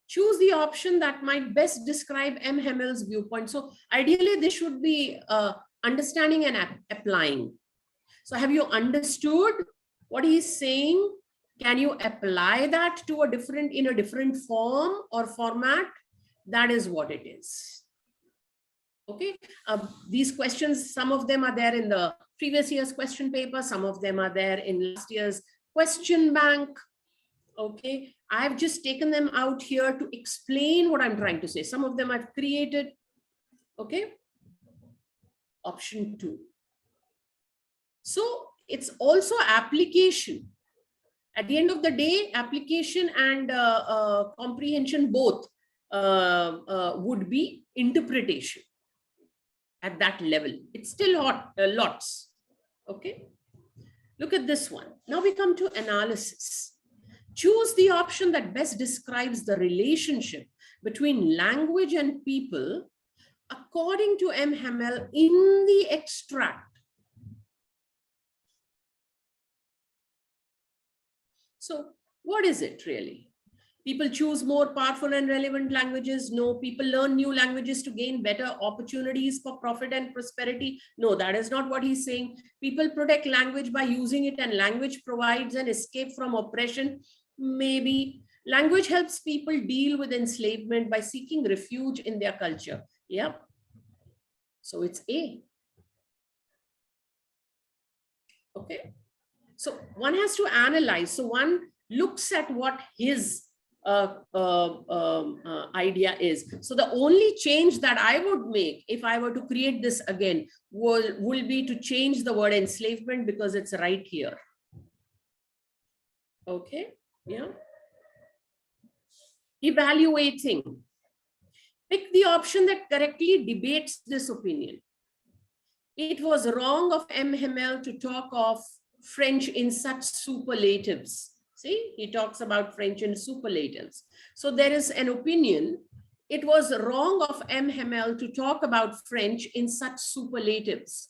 Choose the option that might best describe MHML's viewpoint. So ideally, this should be understanding and applying. So have you understood what he's saying? Can you apply that to in a different form or format? That is what it is. Okay. These questions, some of them are there in the previous year's question paper. Some of them are there in last year's question bank. Okay. I've just taken them out here to explain what I'm trying to say. Some of them I've created. Okay. Option 2. So it's also application. At the end of the day, application and comprehension both would be interpretation at that level. It's still lots. Okay. Look at this one. Now we come to analysis. Choose the option that best describes the relationship between language and people according to MHML in the extract. So what is it really? People choose more powerful and relevant languages. No. People learn new languages to gain better opportunities for profit and prosperity. No, that is not what he's saying. People protect language by using it, and language provides an escape from oppression. Maybe. Language helps people deal with enslavement by seeking refuge in their culture. Yep. So it's A. Okay. So one has to analyze. So one looks at what his idea is. So the only change that I would make if I were to create this again will be to change the word enslavement, because it's right here. Okay. Yeah. Evaluating. Pick the option that correctly debates this opinion. It was wrong of M. Hamel to talk of French in such superlatives. See, he talks about French in superlatives. So there is an opinion. It was wrong of M. Hamel to talk about French in such superlatives.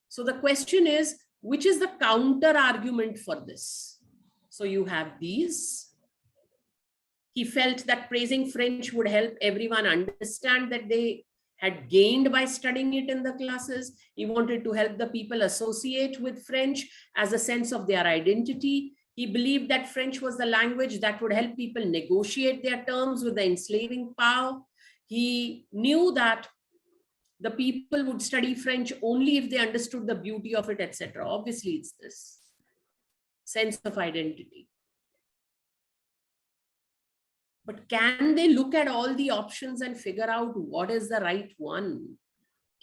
So the question is, which is the counter argument for this? So you have these. He felt that praising French would help everyone understand that they had gained by studying it in the classes. He wanted to help the people associate with French as a sense of their identity. He believed that French was the language that would help people negotiate their terms with the enslaving power. He knew that the people would study French only if they understood the beauty of it, etc. Obviously, it's this sense of identity. But can they look at all the options and figure out what is the right one?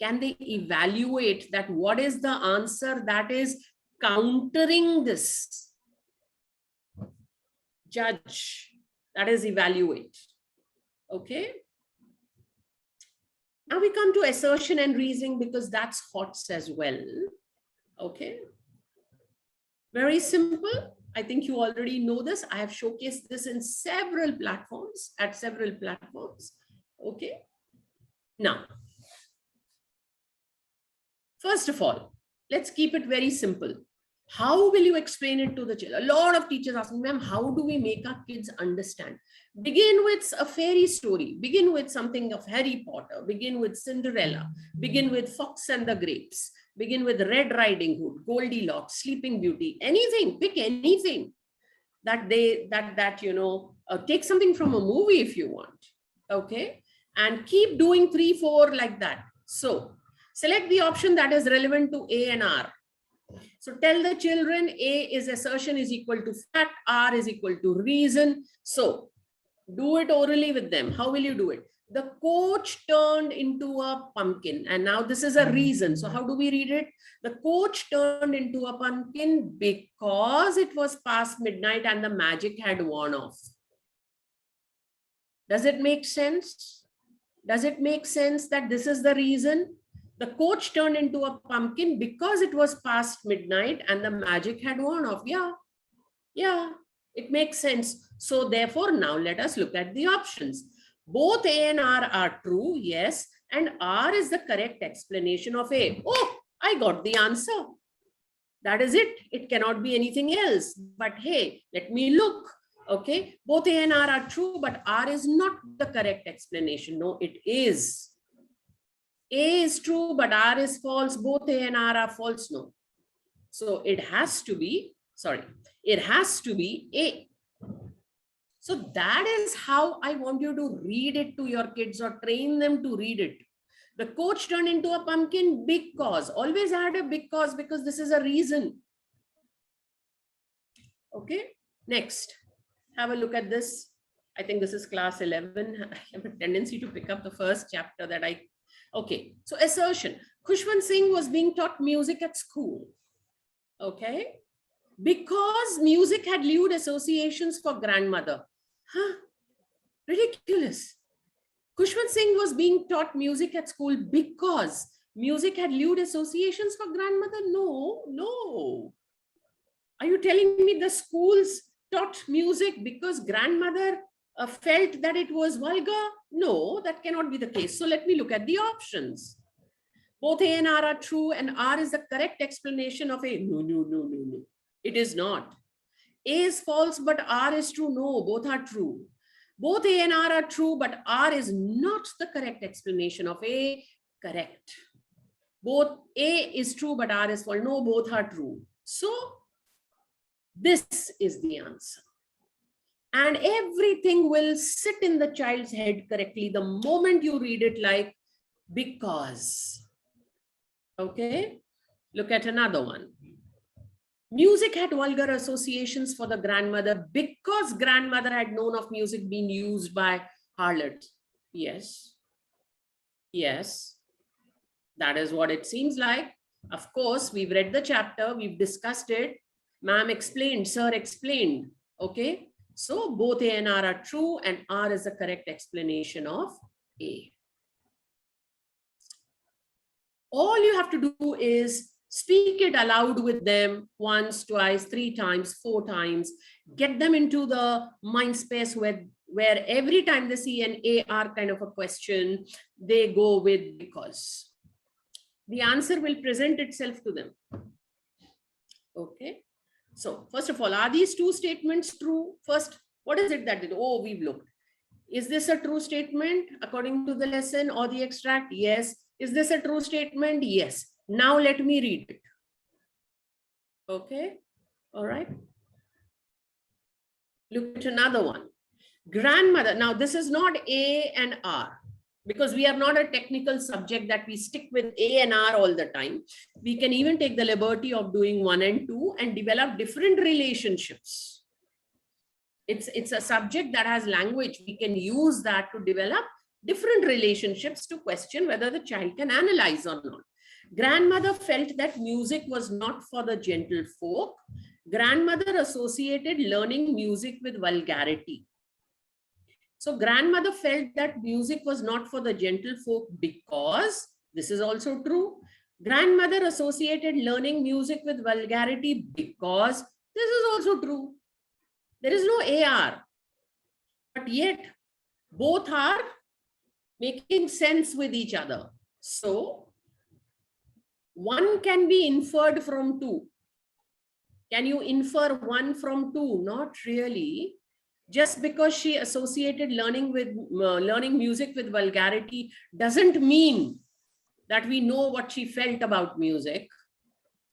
Can they evaluate that what is the answer that is countering this? Judge, that is evaluate. Okay. Now we come to assertion and reasoning, because that's HOTS as well. Okay. Very simple. I think you already know this. I have showcased this in several platforms, Okay. Now, first of all, let's keep it very simple. How will you explain it to the children? A lot of teachers ask me, ma'am, how do we make our kids understand? Begin with a fairy story. Begin with something of Harry Potter. Begin with Cinderella. Begin with Fox and the Grapes. Begin with Red Riding Hood, Goldilocks, Sleeping Beauty, anything, pick anything that take something from a movie if you want, okay? And keep doing 3, 4 like that. So select the option that is relevant to A and R. So tell the children A is assertion is equal to fact, R is equal to reason. So do it orally with them. How will you do it? The coach turned into a pumpkin. And now this is a reason. So how do we read it? The coach turned into a pumpkin because it was past midnight and the magic had worn off. Does it make sense? Does it make sense that this is the reason? The coach turned into a pumpkin because it was past midnight and the magic had worn off. Yeah, it makes sense. So therefore, now let us look at the options. Both A and R are true, yes, and R is the correct explanation of A. Oh, I got the answer. That is it. It cannot be anything else. But hey, let me look. Okay, both A and R are true, but R is not the correct explanation. No, it is. A is true, but R is false. Both A and R are false. No. So it has to be, it has to be A. So that is how I want you to read it to your kids or train them to read it. The coach turned into a pumpkin because, always add a because this is a reason. Okay, next, have a look at this. I think this is class 11. I have a tendency to pick up the first chapter that okay. So assertion, Khushwant Singh was being taught music at school. Okay, because music had lewd associations for grandmother. Huh? Ridiculous. Khushwant Singh was being taught music at school because music had lewd associations for grandmother. No. Are you telling me the schools taught music because grandmother felt that it was vulgar? No, that cannot be the case. So let me look at the options. Both A and R are true, and R is the correct explanation of A. No. It is not. A is false, but R is true. No, both are true. Both A and R are true, but R is not the correct explanation of A. Correct. Both A is true, but R is false. No, both are true. So this is the answer. And everything will sit in the child's head correctly the moment you read it, like because. Okay, look at another one. Music had vulgar associations for the grandmother because grandmother had known of music being used by harlots. Yes. Yes. That is what it seems like. Of course, we've read the chapter, we've discussed it. Ma'am explained, sir explained. Okay. So both A and R are true, and R is the correct explanation of A. All you have to do is speak it aloud with them once, twice, 3 times, 4 times. Get them into the mind space where every time they see an AR kind of a question, they go with because. The answer will present itself to them. Okay. So first of all, are these 2 statements true? First, what is it that did? Oh, we've looked. Is this a true statement according to the lesson or the extract? Yes. Is this a true statement? Yes. Now let me read it. Okay. All right. Look at another one. Grandmother. Now this is not A and R, because we are not a technical subject that we stick with A and R all the time. We can even take the liberty of doing 1 and 2 and develop different relationships. It's a subject that has language. We can use that to develop different relationships to question whether the child can analyze or not. Grandmother felt that music was not for the gentle folk. Grandmother associated learning music with vulgarity. So grandmother felt that music was not for the gentle folk because, this is also true, grandmother associated learning music with vulgarity because, this is also true. There is no AR, but yet both are making sense with each other. So one can be inferred from 2. Can you infer 1 from 2? Not really. Just because she associated learning music with vulgarity doesn't mean that we know what she felt about music.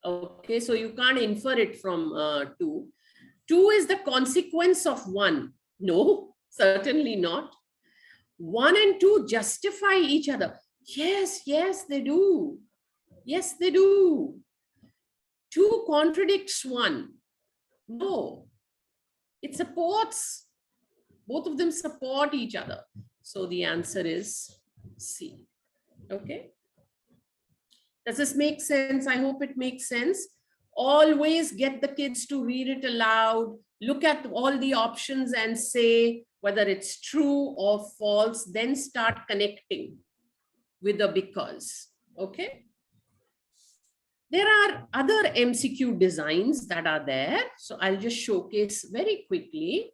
Okay, so you can't infer it from 2. 2 is the consequence of 1. No, certainly not. 1 and 2 justify each other. Yes, yes, they do. Yes, they do. 2 contradicts 1. No, it supports. Both of them support each other. So the answer is C. Okay. Does this make sense? I hope it makes sense. Always get the kids to read it aloud. Look at all the options and say whether it's true or false. Then start connecting with the because. Okay. There are other MCQ designs that are there. So I'll just showcase very quickly.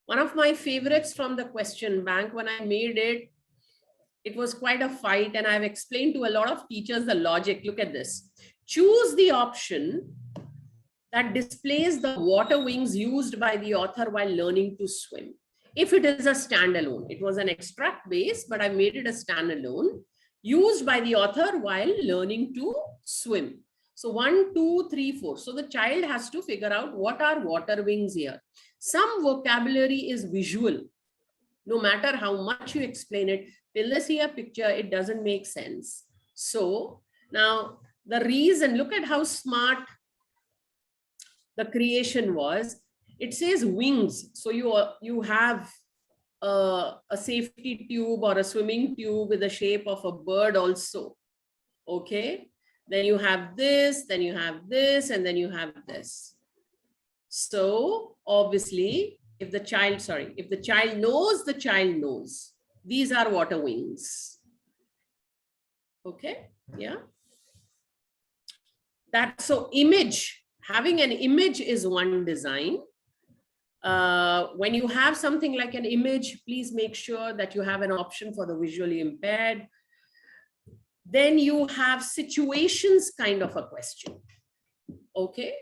One of my favorites from the question bank, when I made it, it was quite a fight, and I've explained to a lot of teachers the logic. Look at this. Choose the option that displays the water wings used by the author while learning to swim. If it is a standalone, it was an extract base, but I made it a standalone, used by the author while learning to swim. So 1, 2, 3, 4. So the child has to figure out what are water wings here. Some vocabulary is visual. No matter how much you explain it, till they see a picture, it doesn't make sense. So now the reason, look at how smart the creation was. It says wings. So you have a safety tube or a swimming tube with the shape of a bird also. Okay. Then you have this, then you have this, and then you have this. So obviously, if the child knows, the child knows. These are water wings. Okay. Yeah. So image, having an image is one design. When you have something like an image, please make sure that you have an option for the visually impaired. Then you have situations kind of a question. Okay.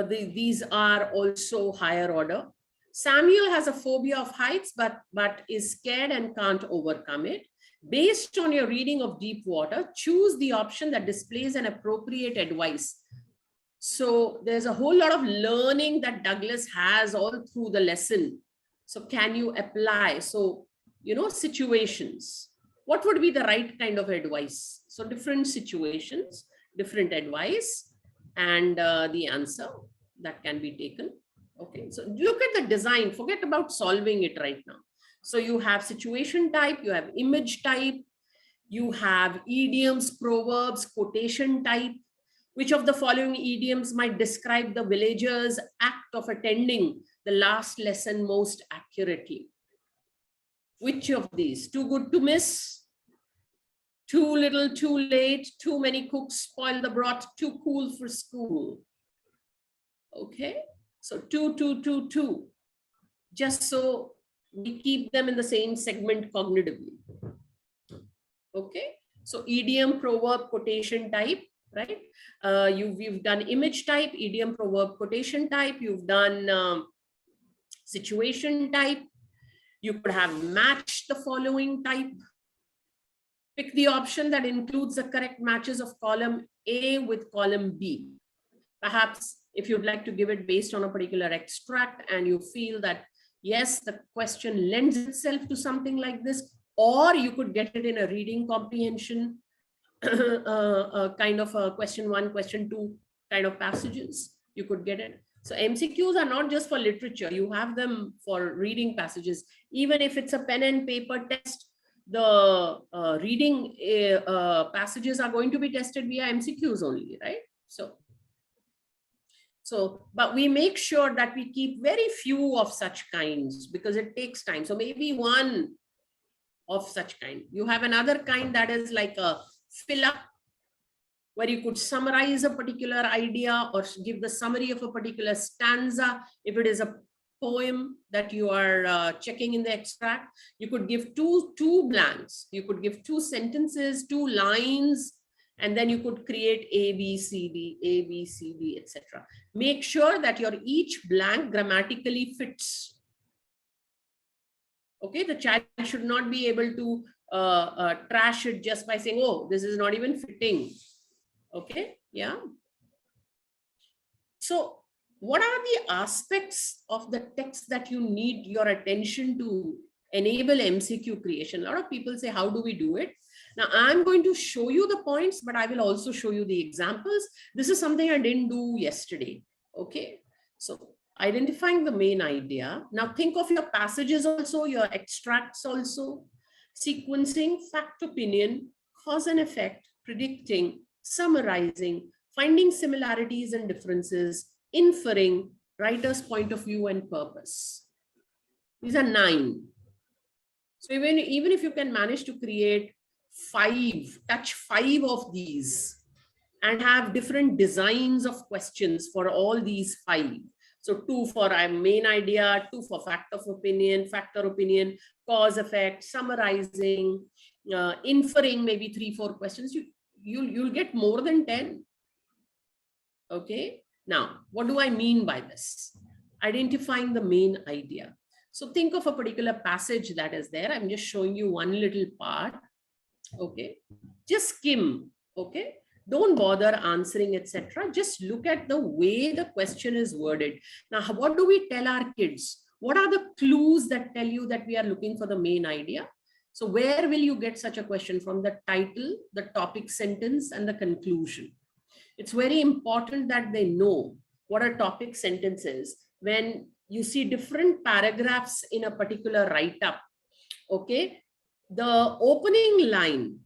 These are also higher order. Samuel has a phobia of heights, but is scared and can't overcome it. Based on your reading of Deep Water, choose the option that displays an appropriate advice. So there's a whole lot of learning that Douglas has all through the lesson. So can you apply? So, you know, situations. What would be the right kind of advice? So different situations, different advice, and the answer that can be taken. Okay, so look at the design. Forget about solving it right now. So you have situation type, you have image type, you have idioms, proverbs, quotation type. Which of the following idioms might describe the villager's act of attending the last lesson most accurately? Which of these? Too good to miss, too little, too late, too many cooks spoil the broth, too cool for school. Okay, so 2, 2, 2, 2. Just so we keep them in the same segment cognitively. Okay, so idiom, proverb, quotation type, right? You've done image type, idiom, proverb, quotation type. You've done situation type. You could have matched the following type. Pick the option that includes the correct matches of column A with column B. Perhaps if you'd like to give it based on a particular extract and you feel that, yes, the question lends itself to something like this, or you could get it in a reading comprehension kind of a question 1, question 2 kind of passages, you could get it. So MCQs are not just for literature, you have them for reading passages. Even if it's a pen and paper test, the reading passages are going to be tested via MCQs only, right? So, but we make sure that we keep very few of such kinds because it takes time. So maybe one of such kind. You have another kind that is like a fill up, where you could summarize a particular idea or give the summary of a particular stanza. If it is a poem that you are checking in the extract, you could give two blanks. You could give 2 sentences, 2 lines, and then you could create A, B, C, D, etc. Make sure that your each blank grammatically fits. Okay, the child should not be able to trash it just by saying, oh, this is not even fitting. Okay, yeah. So what are the aspects of the text that you need your attention to enable MCQ creation? A lot of people say, how do we do it? Now I'm going to show you the points, but I will also show you the examples. This is something I didn't do yesterday. Okay, so identifying the main idea. Now think of your passages also, your extracts also, sequencing, fact, opinion, cause and effect, predicting, summarizing, finding similarities and differences, inferring, writer's point of view and purpose. These are 9. So even if you can manage to create 5, touch 5 of these and have different designs of questions for all these 5. So 2 for a main idea, 2 for fact of opinion, factor opinion, cause effect, summarizing, inferring, maybe 3, 4 questions. You'll get more than 10. Okay. Now, what do I mean by this? Identifying the main idea. So think of a particular passage that is there. I'm just showing you one little part. Okay. Just skim. Okay. Don't bother answering, etc. Just look at the way the question is worded. Now, what do we tell our kids? What are the clues that tell you that we are looking for the main idea? So where will you get such a question? From the title, the topic sentence, and the conclusion. It's very important that they know what a topic sentence is. When you see different paragraphs in a particular write-up, okay, the opening line,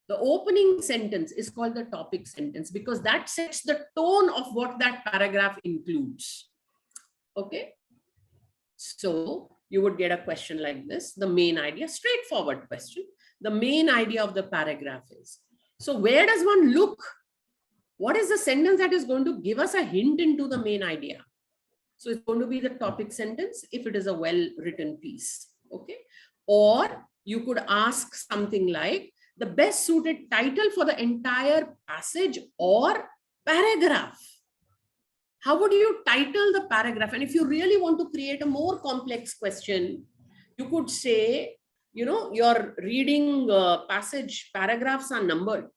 the opening sentence is called the topic sentence because that sets the tone of what that paragraph includes. Okay, so you would get a question like this, the main idea, straightforward question. The main idea of the paragraph is. So where does one look? What is the sentence that is going to give us a hint into the main idea? So it's going to be the topic sentence if it is a well-written piece. Okay, or you could ask something like the best suited title for the entire passage or paragraph. How would you title the paragraph? And if you really want to create a more complex question, you could say, you know, your reading passage paragraphs are numbered.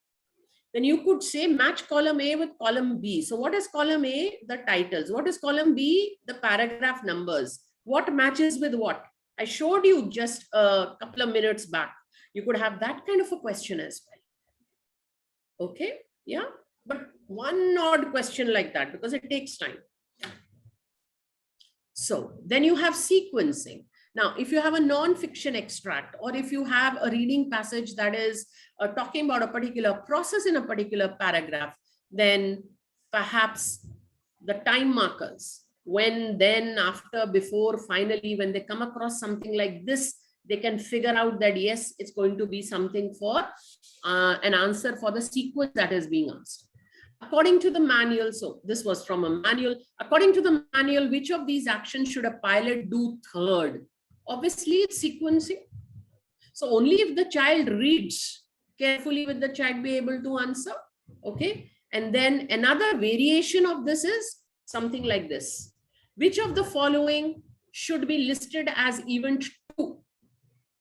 Then you could say match column A with column B. So what is column A? The titles. What is column B? The paragraph numbers. What matches with what? I showed you just a couple of minutes back. You could have that kind of a question as well. Okay, yeah. But one odd question like that, because it takes time. So then you have sequencing. Now, if you have a non-fiction extract, or if you have a reading passage that is talking about a particular process in a particular paragraph, then perhaps the time markers, when, then, after, before, finally, when they come across something like this, they can figure out that, yes, it's going to be something for an answer for the sequence that is being asked. According to the manual, so this was from a manual, according to the manual, which of these actions should a pilot do third? Obviously, it's sequencing. So only if the child reads carefully will the child be able to answer. Okay. And then another variation of this is something like this. Which of the following should be listed as event 2?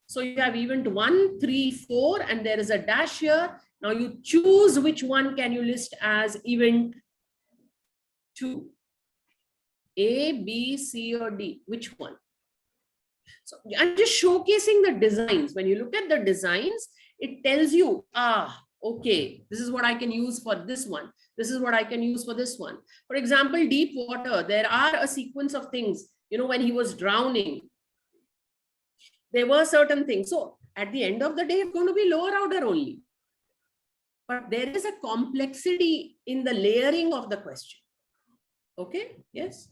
So you have event 1, 3, 4, and there is a dash here. Now you choose which one can you list as event 2. A, B, C, or D, which one? So I'm just showcasing the designs. When you look at the designs, it tells you, okay, this is what I can use for this one. This is what I can use for this one. For example, deep water, there are a sequence of things, you know, when he was drowning, there were certain things. So at the end of the day, it's going to be lower order only. But there is a complexity in the layering of the question. Okay, yes.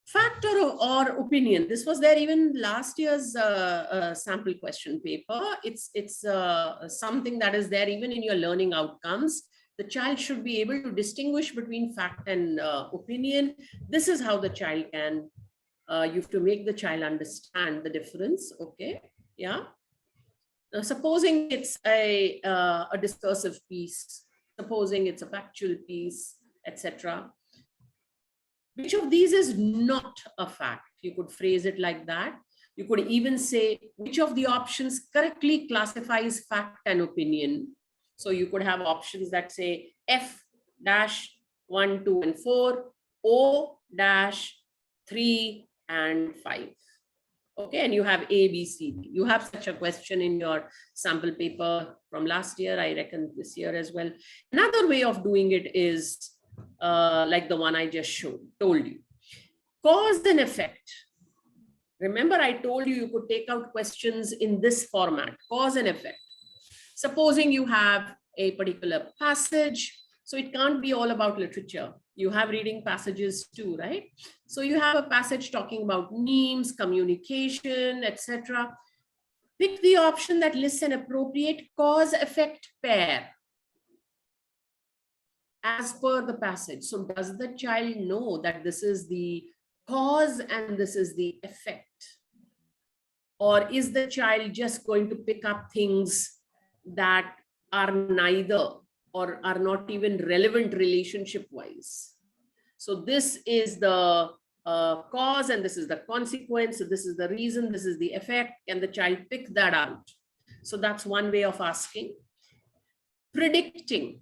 Fact or opinion. This was there even last year's sample question paper. It's something that is there even in your learning outcomes. The child should be able to distinguish between fact and opinion. This is how the child can, you have to make the child understand the difference. Okay, yeah. Now, supposing it's a discursive piece, supposing it's a factual piece, etc. Which of these is not a fact? You could phrase it like that. You could even say, which of the options correctly classifies fact and opinion? So you could have options that say F-1, 2, and 4, O-3 and 5. Okay, and you have A, B, C, D. You have such a question in your sample paper from last year, I reckon this year as well. Another way of doing it is like the one I just told you. Cause and effect. Remember, I told you could take out questions in this format, cause and effect. Supposing you have a particular passage, so it can't be all about literature. You have reading passages too, right? So you have a passage talking about memes, communication, etc. Pick the option that lists an appropriate cause-effect pair as per the passage. So does the child know that this is the cause and this is the effect? Or is the child just going to pick up things that are neither or are not even relevant relationship-wise? So this is the cause and this is the consequence. So this is the reason, this is the effect, and the child pick that out. So that's one way of asking. Predicting.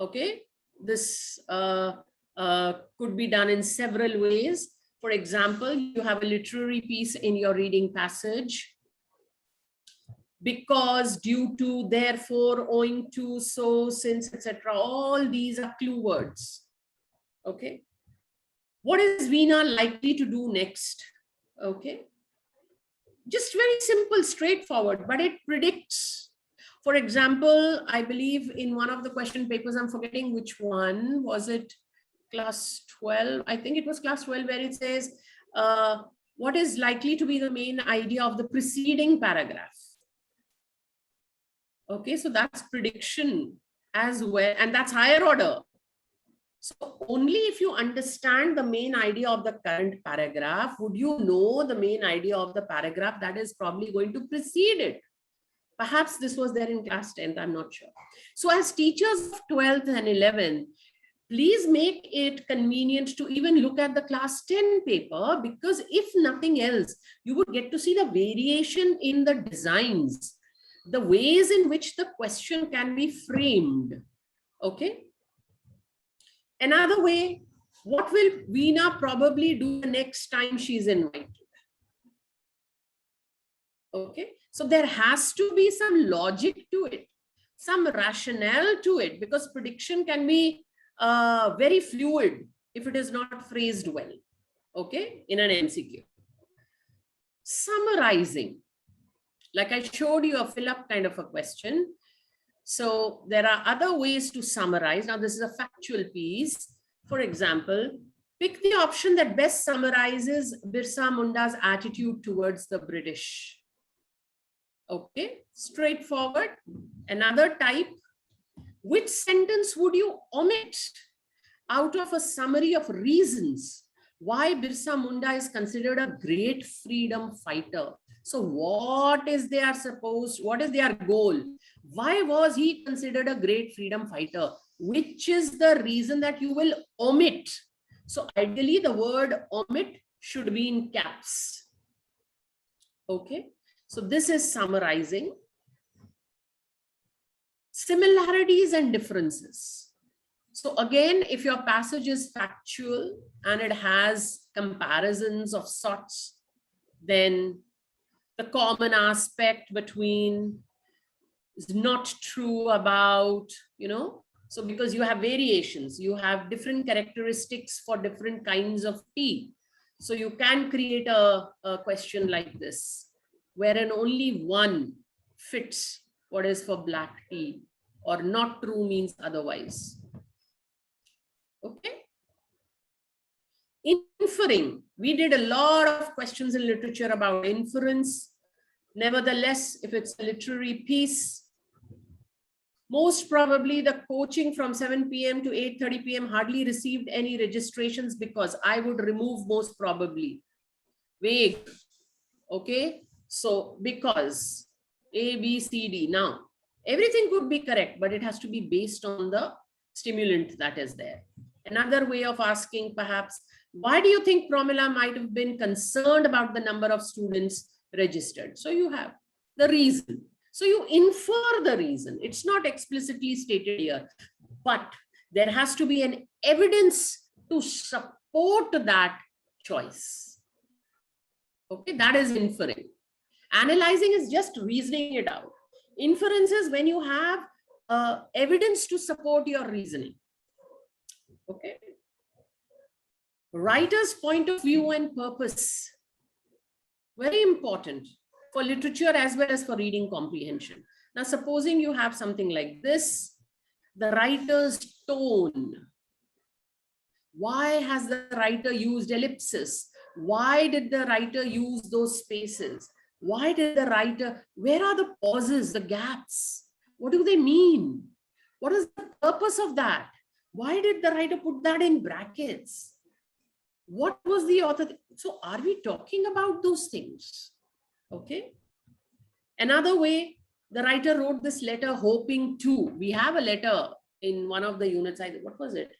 Okay, this could be done in several ways. For example, you have a literary piece in your reading passage. Because, due to, therefore, owing to, so, since, etc. All these are clue words. Okay. What is Veena likely to do next? Okay. Just very simple, straightforward, but it predicts. For example, I believe in one of the question papers, I'm forgetting which one, was it class 12? I think it was class 12 where it says, what is likely to be the main idea of the preceding paragraph? Okay, so that's prediction as well, and that's higher order. So only if you understand the main idea of the current paragraph, would you know the main idea of the paragraph that is probably going to precede it. Perhaps this was there in class 10th, I'm not sure. So as teachers of 12th and 11th, please make it convenient to even look at the class 10 paper, because if nothing else, you would get to see the variation in the designs, the ways in which the question can be framed. Okay. Another way, what will Veena probably do the next time she's invited? Okay. So there has to be some logic to it, some rationale to it, because prediction can be very fluid if it is not phrased well, okay, in an MCQ. Summarizing, like I showed you a fill-up kind of a question. So there are other ways to summarize. Now this is a factual piece. For example, pick the option that best summarizes Birsa Munda's attitude towards the British. Okay, straightforward. Another type, which sentence would you omit out of a summary of reasons why Birsa Munda is considered a great freedom fighter? So what is their goal? Why was he considered a great freedom fighter? Which is the reason that you will omit? So ideally the word omit should be in caps. Okay, so this is summarizing. Similarities and differences. So again, if your passage is factual and it has comparisons of sorts, then the common aspect between is not true about, so because you have variations, you have different characteristics for different kinds of tea. So you can create a question like this, wherein only one fits what is for black tea, or not true means otherwise. Okay. Inferring. We did a lot of questions in literature about inference. Nevertheless, if it's a literary piece, most probably the coaching from 7 p.m. to 8:30 p.m. hardly received any registrations, because I would remove most probably. Vague. Okay. So because A, B, C, D. Now, everything could be correct, but it has to be based on the stimulant that is there. Another way of asking, perhaps, why do you think Pramila might have been concerned about the number of students registered? So you have the reason. So you infer the reason. It's not explicitly stated here, but there has to be an evidence to support that choice. Okay, that is inferring. Analyzing is just reasoning it out. Inference is when you have evidence to support your reasoning. Okay. Writer's point of view and purpose. Very important for literature as well as for reading comprehension. Now, supposing you have something like this, the writer's tone. Why has the writer used ellipsis? Why did the writer use those spaces? Why did the writer, where are the pauses, the gaps? What do they mean? What is the purpose of that? Why did the writer put that in brackets? What was the author? So are we talking about those things? Okay. Another way, the writer wrote this letter hoping to. We have a letter in one of the units. What was it?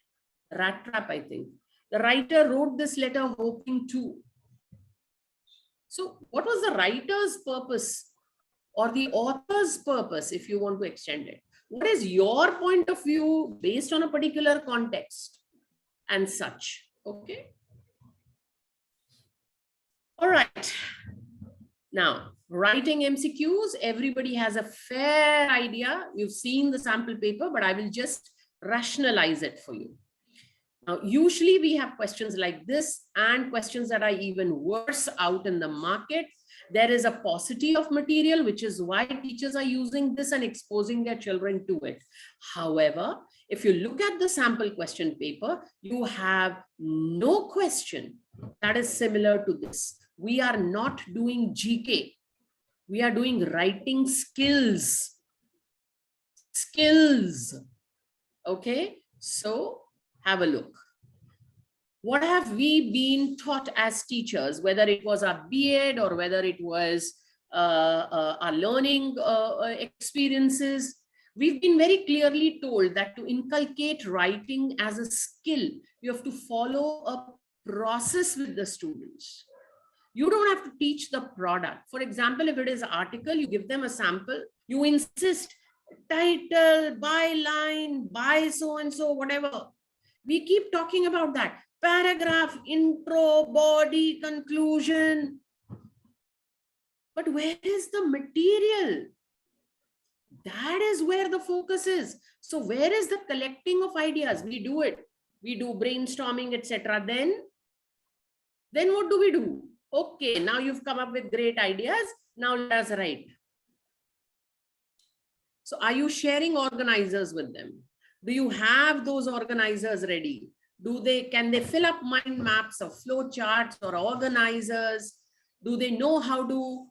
Rat trap, I think. The writer wrote this letter hoping to. So what was the writer's purpose or the author's purpose, if you want to extend it? What is your point of view based on a particular context and such? Okay. All right. Now, writing MCQs, everybody has a fair idea. You've seen the sample paper, but I will just rationalize it for you. Now, usually we have questions like this and questions that are even worse out in the market. There is a paucity of material, which is why teachers are using this and exposing their children to it. However, if you look at the sample question paper, you have no question that is similar to this. We are not doing GK. We are doing writing skills. Skills. Okay, so have a look. What have we been taught as teachers, whether it was our B.Ed or whether it was our learning experiences? We've been very clearly told that to inculcate writing as a skill, you have to follow a process with the students. You don't have to teach the product. For example, if it is an article, you give them a sample, you insist title, byline, by so-and-so, whatever. We keep talking about that. Paragraph, intro, body, conclusion. But where is the material? That is where the focus is. So where is the collecting of ideas? We do it. We do brainstorming, etc. Then what do we do? Okay, now you've come up with great ideas. Now let us write. So are you sharing organizers with them? Do you have those organizers ready? Can they fill up mind maps or flow charts or organizers? Do they know how to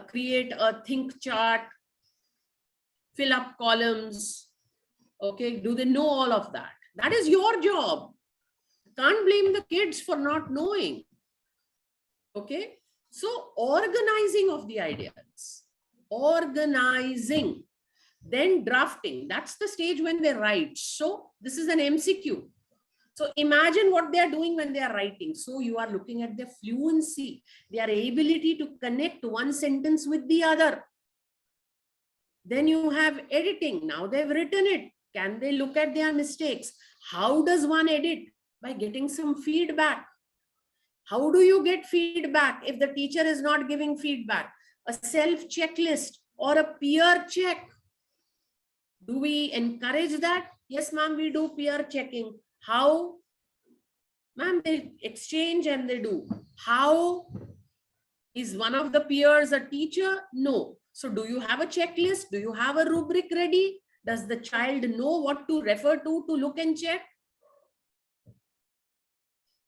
create a think chart, fill up columns? Okay, do they know all of that? That is your job. Can't blame the kids for not knowing. Okay, so organizing of the ideas, organizing, then drafting. That's the stage when they write. So this is an MCQ. So imagine what they are doing when they are writing. So you are looking at their fluency, their ability to connect one sentence with the other. Then you have editing. Now they've written it. Can they look at their mistakes? How does one edit? By getting some feedback. How do you get feedback if the teacher is not giving feedback? A self-checklist or a peer check. Do we encourage that? Yes, ma'am, we do peer checking. How? Ma'am, they exchange and they do. How? Is one of the peers a teacher? No. So do you have a checklist? Do you have a rubric ready? Does the child know what to refer to look and check?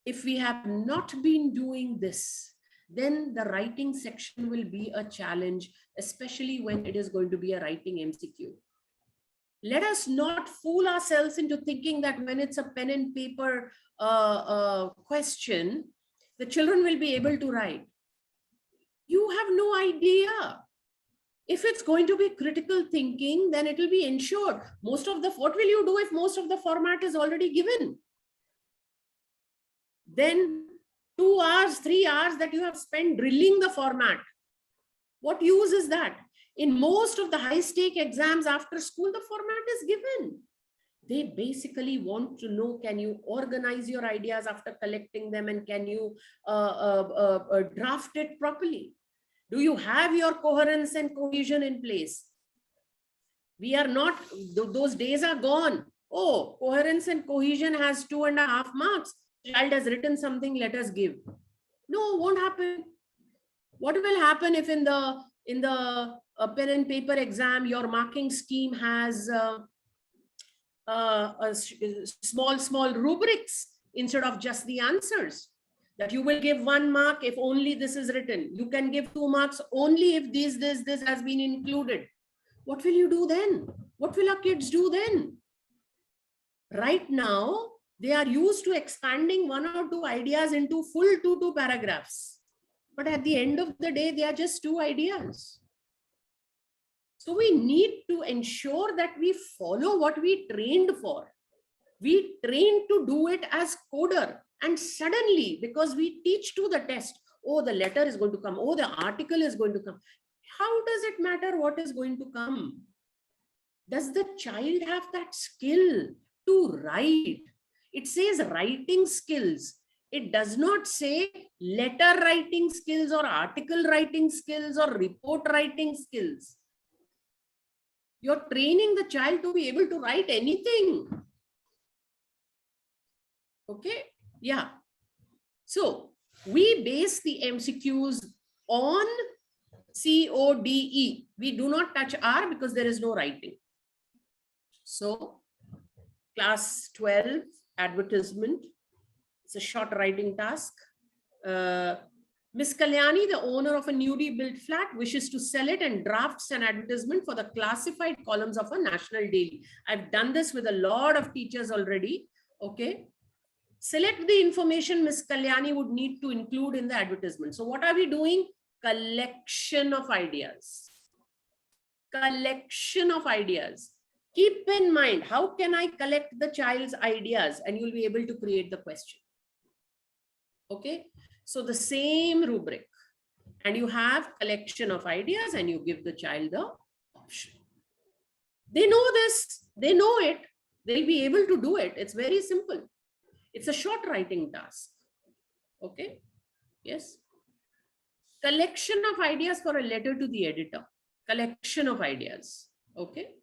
If we have not been doing this, then the writing section will be a challenge, especially when it is going to be a writing MCQ. Let us not fool ourselves into thinking that when it's a pen and paper question, the children will be able to write. You have no idea. If it's going to be critical thinking, then it will be ensured. What will you do if most of the format is already given? Then 2 hours, 3 hours that you have spent drilling the format. What use is that? In most of the high-stake exams after school, the format is given. They basically want to know, can you organize your ideas after collecting them, and can you draft it properly? Do you have your coherence and cohesion in place? We are not, those days are gone. Oh, coherence and cohesion has 2.5 marks. Child has written something, let us give. No, won't happen. What will happen if in the pen and paper exam, your marking scheme has small rubrics instead of just the answers? That you will give 1 mark if only this is written. You can give 2 marks only if this has been included. What will you do then? What will our kids do then? Right now, they are used to expanding 1 or 2 ideas into full 2 paragraphs. But at the end of the day, they are just 2 ideas. So we need to ensure that we follow what we trained for. We trained to do it as coder. And suddenly, because we teach to the test, oh, the letter is going to come. Oh, the article is going to come. How does it matter what is going to come? Does the child have that skill to write? It says writing skills. It does not say letter writing skills or article writing skills or report writing skills. You're training the child to be able to write anything. Okay, yeah. So we base the MCQs on CODE. We do not touch R because there is no writing. So class 12, advertisement. It's a short writing task. Miss Kalyani, the owner of a newly built flat, wishes to sell it and drafts an advertisement for the classified columns of a national daily. I've done this with a lot of teachers already. Okay. Select the information Miss Kalyani would need to include in the advertisement. So what are we doing? Collection of ideas. Collection of ideas. Keep in mind, how can I collect the child's ideas? And you'll be able to create the question. Okay, so the same rubric, and you have collection of ideas and you give the child the option. They know this, they know it, they'll be able to do it. It's very simple. It's a short writing task. Okay, yes. Collection of ideas for a letter to the editor. Collection of ideas. Okay.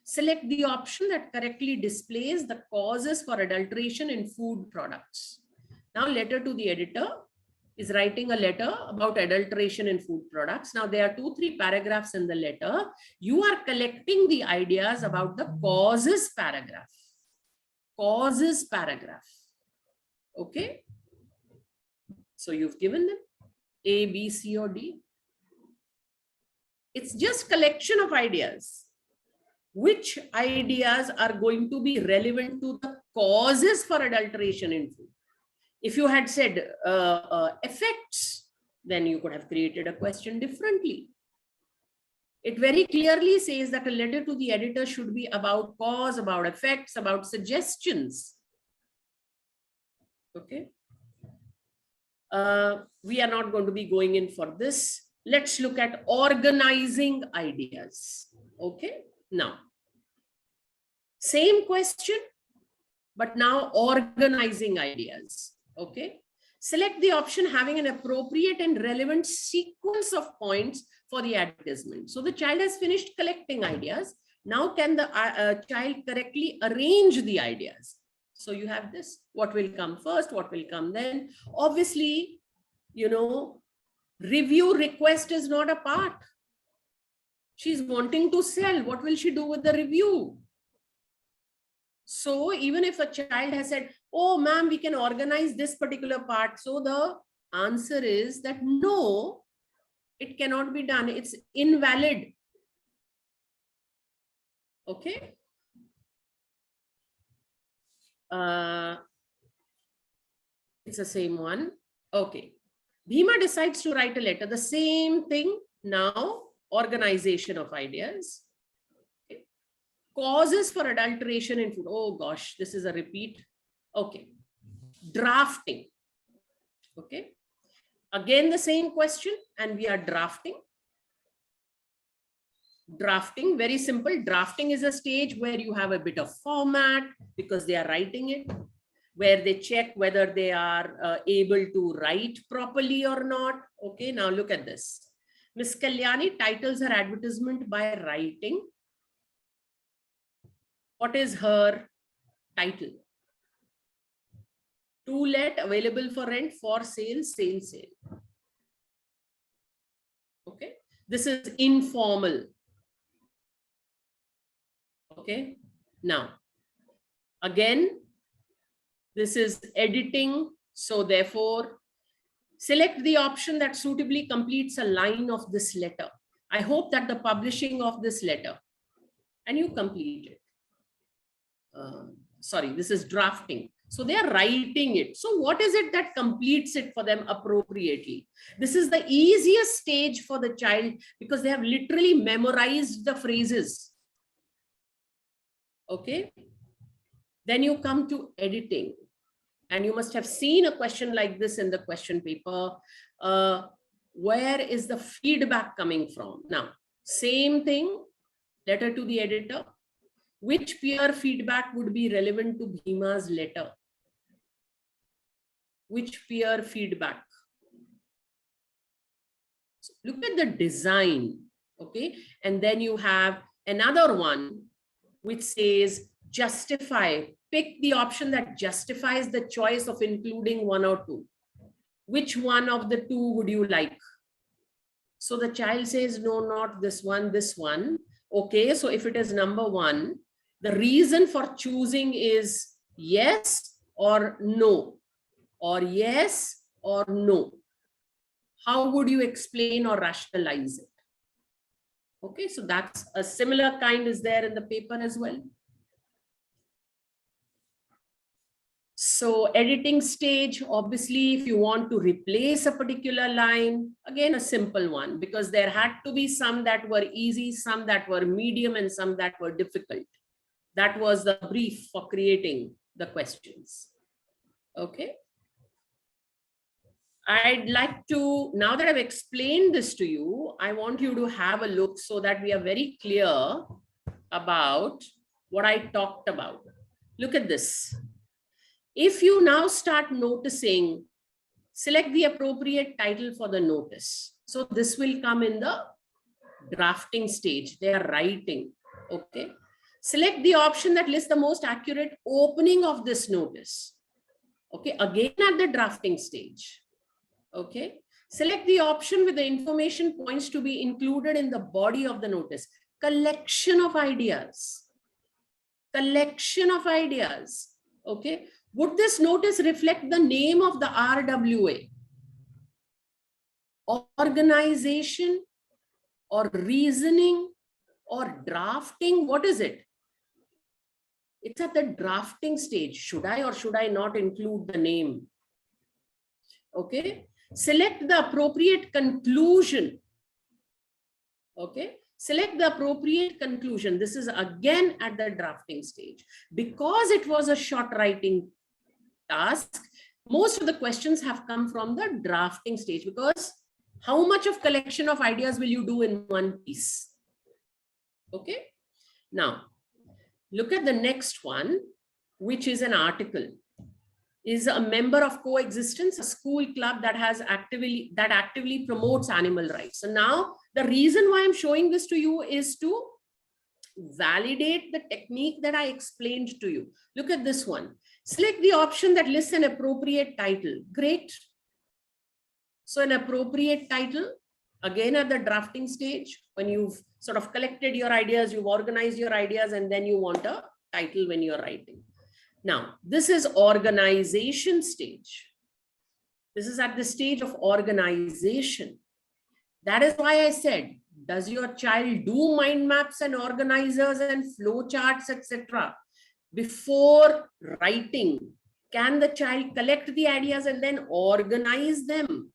Select the option that correctly displays the causes for adulteration in food products. Now, letter to the editor is writing a letter about adulteration in food products. Now, there are 2-3 paragraphs in the letter. You are collecting the ideas about the causes paragraph. Causes paragraph. Okay. So, you've given them A, B, C, or D. It's just collection of ideas. Which ideas are going to be relevant to the causes for adulteration in food? If you had said effects, then you could have created a question differently. It very clearly says that a letter to the editor should be about cause, about effects, about suggestions. Okay. We are not going to be going in for this. Let's look at organizing ideas. Okay. Now, same question, but now organizing ideas. Okay. Select the option having an appropriate and relevant sequence of points for the advertisement. So the child has finished collecting ideas. Now can the child correctly arrange the ideas? So you have this, what will come first, what will come then. Obviously, you know, review request is not a part. She's wanting to sell. What will she do with the review? So even if a child has said, oh, ma'am, we can organize this particular part. So the answer is that no, it cannot be done. It's invalid. Okay. It's the same one. Okay. Bhima decides to write a letter. The same thing now. Organization of ideas. Okay. Causes for adulteration in food. Oh gosh, this is a repeat. Okay. Drafting. Okay. Again, the same question, and we are drafting. Drafting, very simple. Drafting is a stage where you have a bit of format because they are writing it, where they check whether they are able to write properly or not. Okay, now look at this. Miss Kalyani titles her advertisement by writing. What is her title? To let, available for rent, for sale, sale, sale. Okay, this is informal. Okay, now again, this is editing. So therefore, select the option that suitably completes a line of this letter. I hope that the publishing of this letter, and you complete it. Sorry, this is drafting. So they are writing it. So what is it that completes it for them appropriately? This is the easiest stage for the child because they have literally memorized the phrases. Okay. Then you come to editing. And you must have seen a question like this in the question paper. Where is the feedback coming from? Now, same thing, letter to the editor. Which peer feedback would be relevant to Bhima's letter? Which peer feedback? So look at the design, okay? And then you have another one which says justify. Pick the option that justifies the choice of including one or two. Which one of the two would you like? So the child says, no, not this one, this one. Okay, so if it is number one, the reason for choosing is yes or no, or yes or no. How would you explain or rationalize it? Okay, so that's a similar kind is there in the paper as well. So editing stage, obviously, if you want to replace a particular line, again, a simple one, because there had to be some that were easy, some that were medium, and some that were difficult. That was the brief for creating the questions. Okay. I'd like to, now that I've explained this to you, I want you to have a look so that we are very clear about what I talked about. Look at this. If you now start noticing, select the appropriate title for the notice. So this will come in the drafting stage. They are writing. Okay. Select the option that lists the most accurate opening of this notice. Okay. Again at the drafting stage. Okay. Select the option with the information points to be included in the body of the notice. Collection of ideas. Collection of ideas. Okay. Would this notice reflect the name of the RWA? Organization or reasoning or drafting? What is it? It's at the drafting stage. Should I or should I not include the name? Okay. Select the appropriate conclusion. Okay. Select the appropriate conclusion. This is again at the drafting stage. Because it was a short writing task, most of the questions have come from the drafting stage, because how much of collection of ideas will you do in one piece? Okay. Now, look at the next one, which is an article. Is a member of Coexistence, a school club that actively promotes animal rights. So now the reason why I'm showing this to you is to validate the technique that I explained to you. Look at this one. Select the option that lists an appropriate title. Great. So an appropriate title, again at the drafting stage, when you've sort of collected your ideas, you've organized your ideas, and then you want a title when you're writing. Now, this is organization stage. This is at the stage of organization. That is why I said, does your child do mind maps and organizers and flow charts, etc. before writing? Can the child collect the ideas and then organize them?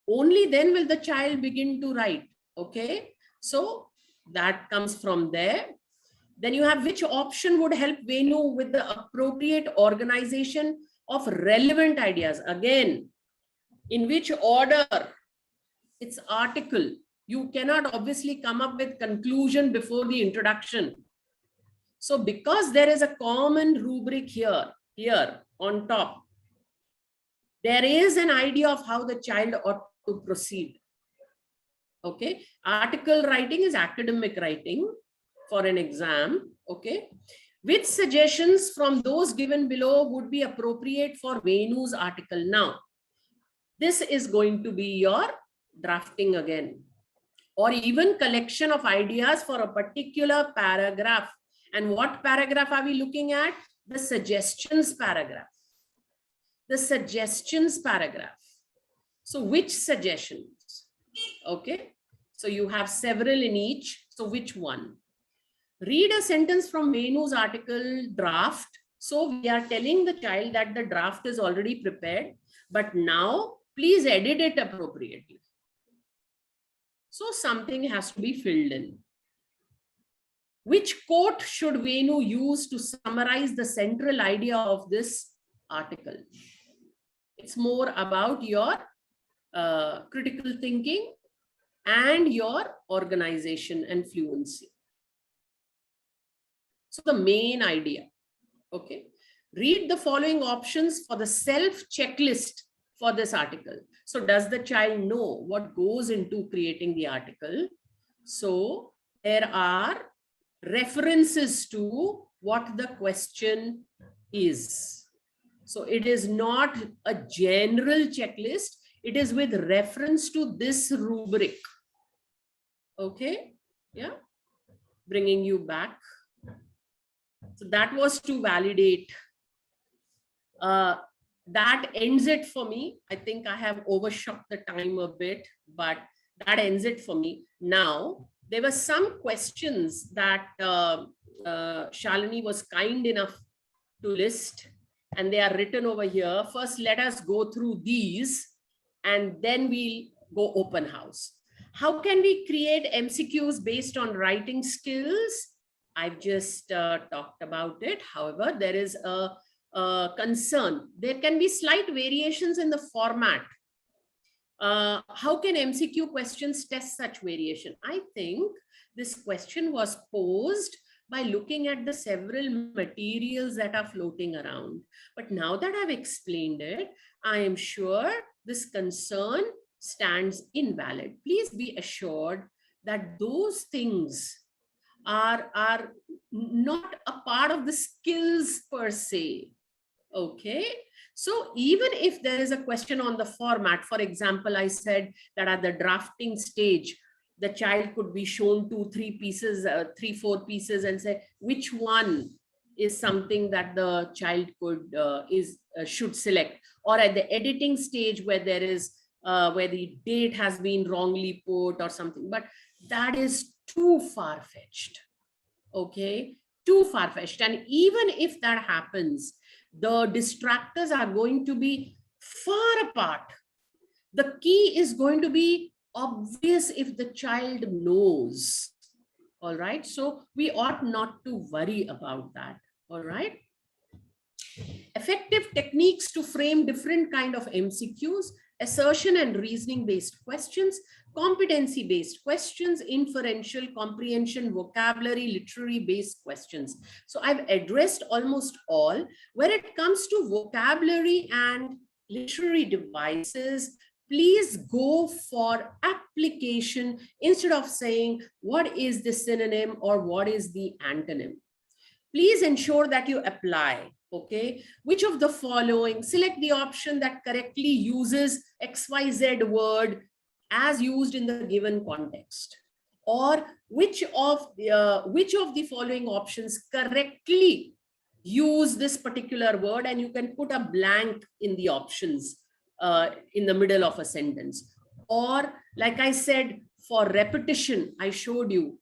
Only then will the child begin to write. Okay, so that comes from there. Then you have which option would help Venu with the appropriate organization of relevant ideas. Again, in which order? It's article. You cannot obviously come up with conclusion before the introduction. So because there is a common rubric here on top, there is an idea of how the child ought to proceed. Okay, article writing is academic writing for an exam. Okay, which suggestions from those given below would be appropriate for Venu's article? Now, this is going to be your drafting again, or even collection of ideas for a particular paragraph. And what paragraph are we looking at? The suggestions paragraph. The suggestions paragraph. So which suggestions? Okay, so you have several in each. So which one? Read a sentence from Venu's article draft. So we are telling the child that the draft is already prepared, but now please edit it appropriately. So something has to be filled in. Which quote should Venu use to summarize the central idea of this article? It's more about your critical thinking and your organization and fluency. So the main idea, okay. Read the following options for the self-checklist for this article. So does the child know what goes into creating the article? So there are references to what the question is. So it is not a general checklist. It is with reference to this rubric. Okay, yeah, bringing you back. So that was to validate. That ends it for me. I think I have overshot the time a bit, but that ends it for me. Now, there were some questions that Shalini was kind enough to list, and they are written over here. First, let us go through these, and then we'll go open house. How can we create MCQs based on writing skills? I've just talked about it. However, there is a concern. There can be slight variations in the format. How can MCQ questions test such variation? I think this question was posed by looking at the several materials that are floating around. But now that I've explained it, I am sure this concern stands invalid. Please be assured that those things are not a part of the skills per se. Okay, so even if there is a question on the format, for example, I said that at the drafting stage, the child could be shown 2, 3 pieces, 3, 4 pieces, and say which one is something that the child could should select. Or at the editing stage where there is where the date has been wrongly put or something, but that is too far-fetched. Okay, too far-fetched. And even if that happens, the distractors are going to be far apart. The key is going to be obvious if the child knows. All right, so we ought not to worry about that. All right. Effective techniques to frame different kind of MCQs: assertion and reasoning based questions, competency based questions, inferential, comprehension, vocabulary, literary based questions. So I've addressed almost all. When it comes to vocabulary and literary devices, please go for application instead of saying what is the synonym or what is the antonym. Please ensure that you apply. Okay, which of the following? Select the option that correctly uses XYZ word as used in the given context. Or which of the following options correctly use this particular word, and you can put a blank in the options in the middle of a sentence. Or like I said, for repetition, I showed you,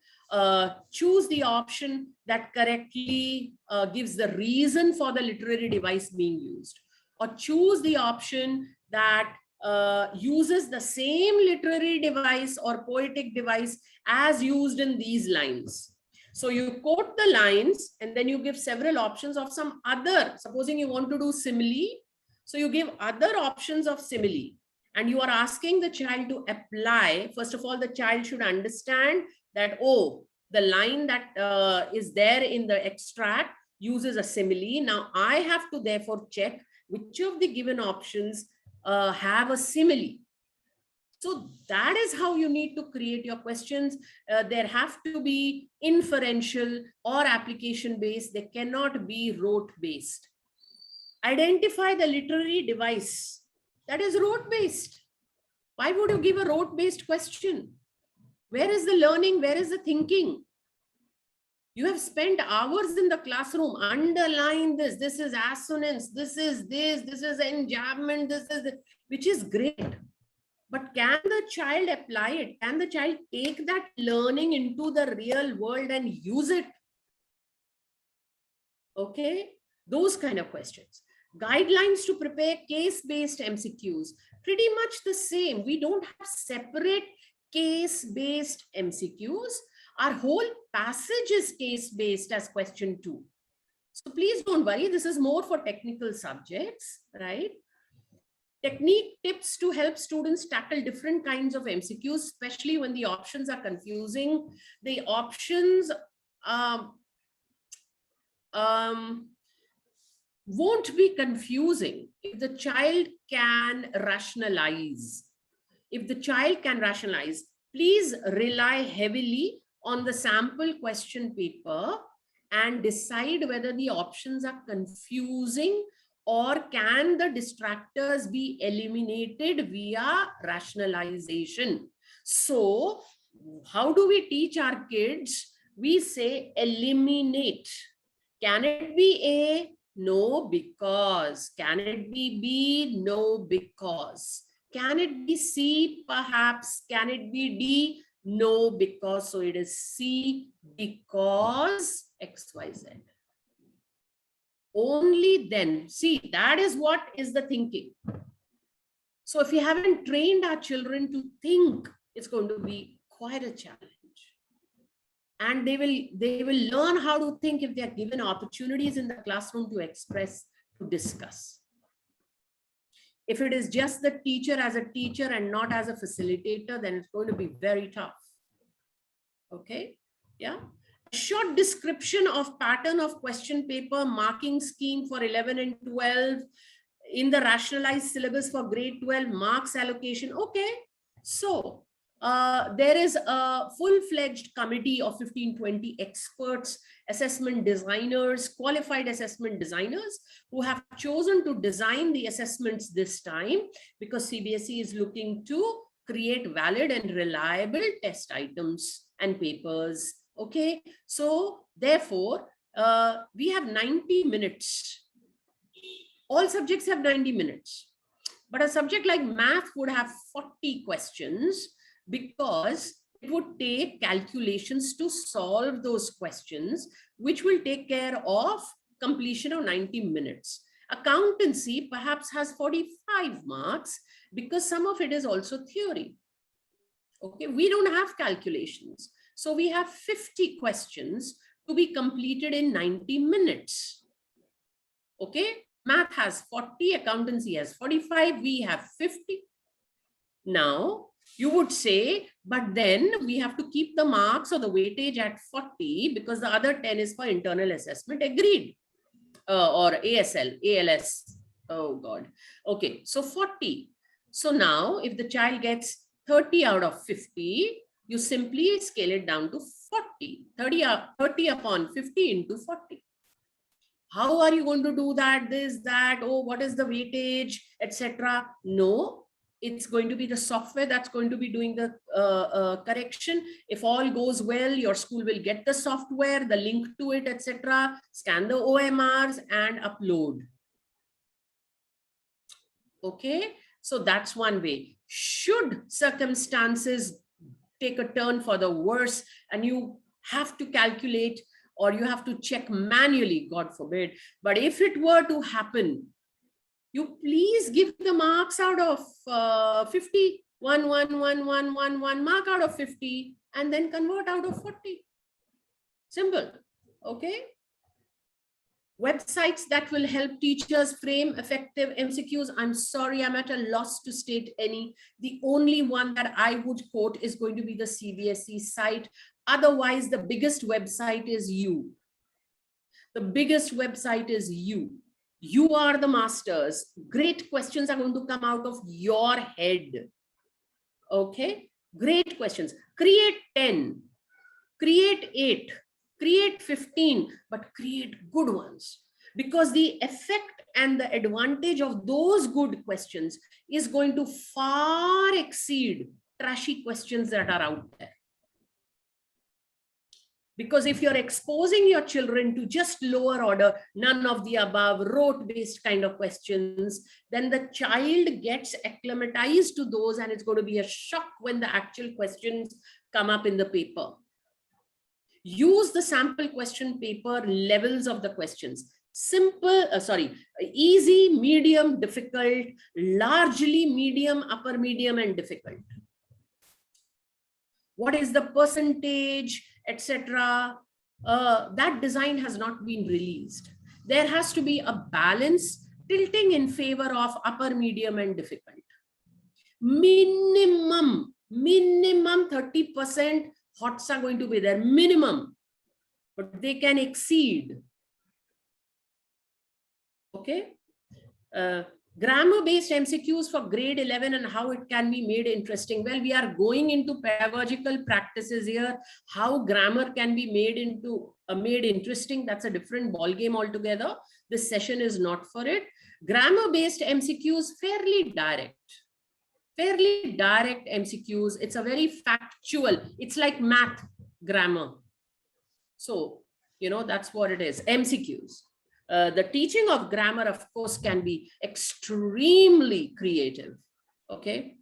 choose the option that correctly gives the reason for the literary device being used, or choose the option that uses the same literary device or poetic device as used in these lines. So you quote the lines and then you give several options of some other, supposing you want to do simile, so you give other options of simile, and you are asking the child to apply. First of all, the child should understand that, oh, the line that is there in the extract uses a simile. Now I have to therefore check which of the given options have a simile. So that is how you need to create your questions. There have to be inferential or application based. They cannot be rote based. Identify the literary device. That is rote based. Why would you give a rote based question? Where is the learning? Where is the thinking? You have spent hours in the classroom. Underline this. This is assonance. This is this. This is enjambment. This is this, which is great. But can the child apply it? Can the child take that learning into the real world and use it? Okay, those kind of questions. Guidelines to prepare case-based MCQs. Pretty much the same. We don't have separate case-based MCQs. Our whole passage is case-based as question 2. So please don't worry. This is more for technical subjects, right? Technique tips to help students tackle different kinds of MCQs, especially when the options are confusing. The options won't be confusing if the child can rationalize. If the child can rationalize, please rely heavily on the sample question paper and decide whether the options are confusing or can the distractors be eliminated via rationalization. So how do we teach our kids? We say eliminate. Can it be A? No, because. Can it be B? No, because. Can it be C? Perhaps. Can it be D? No, because. So it is C because XYZ. Only then. See, that is what is the thinking. So if we haven't trained our children to think, it's going to be quite a challenge. and they will learn how to think if they are given opportunities in the classroom to express, to discuss. If it is just the teacher as a teacher and not as a facilitator, then it's going to be very tough. Okay, yeah. A short description of pattern of question paper, marking scheme for 11 and 12, in the rationalized syllabus for grade 12, marks allocation. Okay, so there is a full-fledged committee of 15-20 experts, assessment designers, qualified assessment designers, who have chosen to design the assessments this time, because CBSE is looking to create valid and reliable test items and papers. Okay, so therefore we have 90 minutes. All subjects have 90 minutes, but a subject like math would have 40 questions, because it would take calculations to solve those questions, which will take care of completion of 90 minutes. Accountancy perhaps has 45 marks, because some of it is also theory. Okay, we don't have calculations. So we have 50 questions to be completed in 90 minutes. Okay, math has 40, accountancy has 45, we have 50. Now, you would say, but then we have to keep the marks or the weightage at 40, because the other 10 is for internal assessment. Agreed. Or ASL, ALS. Oh God. Okay, so 40. So now, if the child gets 30 out of 50, you simply scale it down to 40. 30 upon 50 into 40. How are you going to do that? This, that, oh, what is the weightage, etc.? No, it's going to be the software that's going to be doing the correction. If all goes well, your school will get the software, the link to it, etc., scan the OMRs and upload. Okay, so that's one way. Should circumstances take a turn for the worse and you have to calculate or you have to check manually, God forbid, but if it were to happen, you please give the marks out of 50, 1, 1, 1, 1, 1, 1 mark out of 50, and then convert out of 40. Simple. Okay. Websites that will help teachers frame effective MCQs. I'm sorry, I'm at a loss to state any. The only one that I would quote is going to be the CBSE site. Otherwise, the biggest website is you. The biggest website is you. You are the masters. Great questions are going to come out of your head. Okay, great questions. Create 10, create 8, create 15, but create good ones. Because the effect and the advantage of those good questions is going to far exceed trashy questions that are out there. Because if you're exposing your children to just lower order, none of the above, rote-based kind of questions, then the child gets acclimatized to those and it's going to be a shock when the actual questions come up in the paper. Use the sample question paper levels of the questions. Simple, easy, medium, difficult, largely medium, upper medium, and difficult. What is the percentage, etc.? That design has not been released. There has to be a balance tilting in favor of upper, medium, and difficult. Minimum 30% HOTS are going to be there, minimum, but they can exceed. Okay. Grammar-based MCQs for grade 11 and how it can be made interesting. Well, we are going into pedagogical practices here. How grammar can be made interesting, that's a different ball game altogether. This session is not for it. Grammar-based MCQs, fairly direct MCQs. It's a very factual. It's like math grammar. So, that's what it is. MCQs. The teaching of grammar, of course, can be extremely creative. Okay.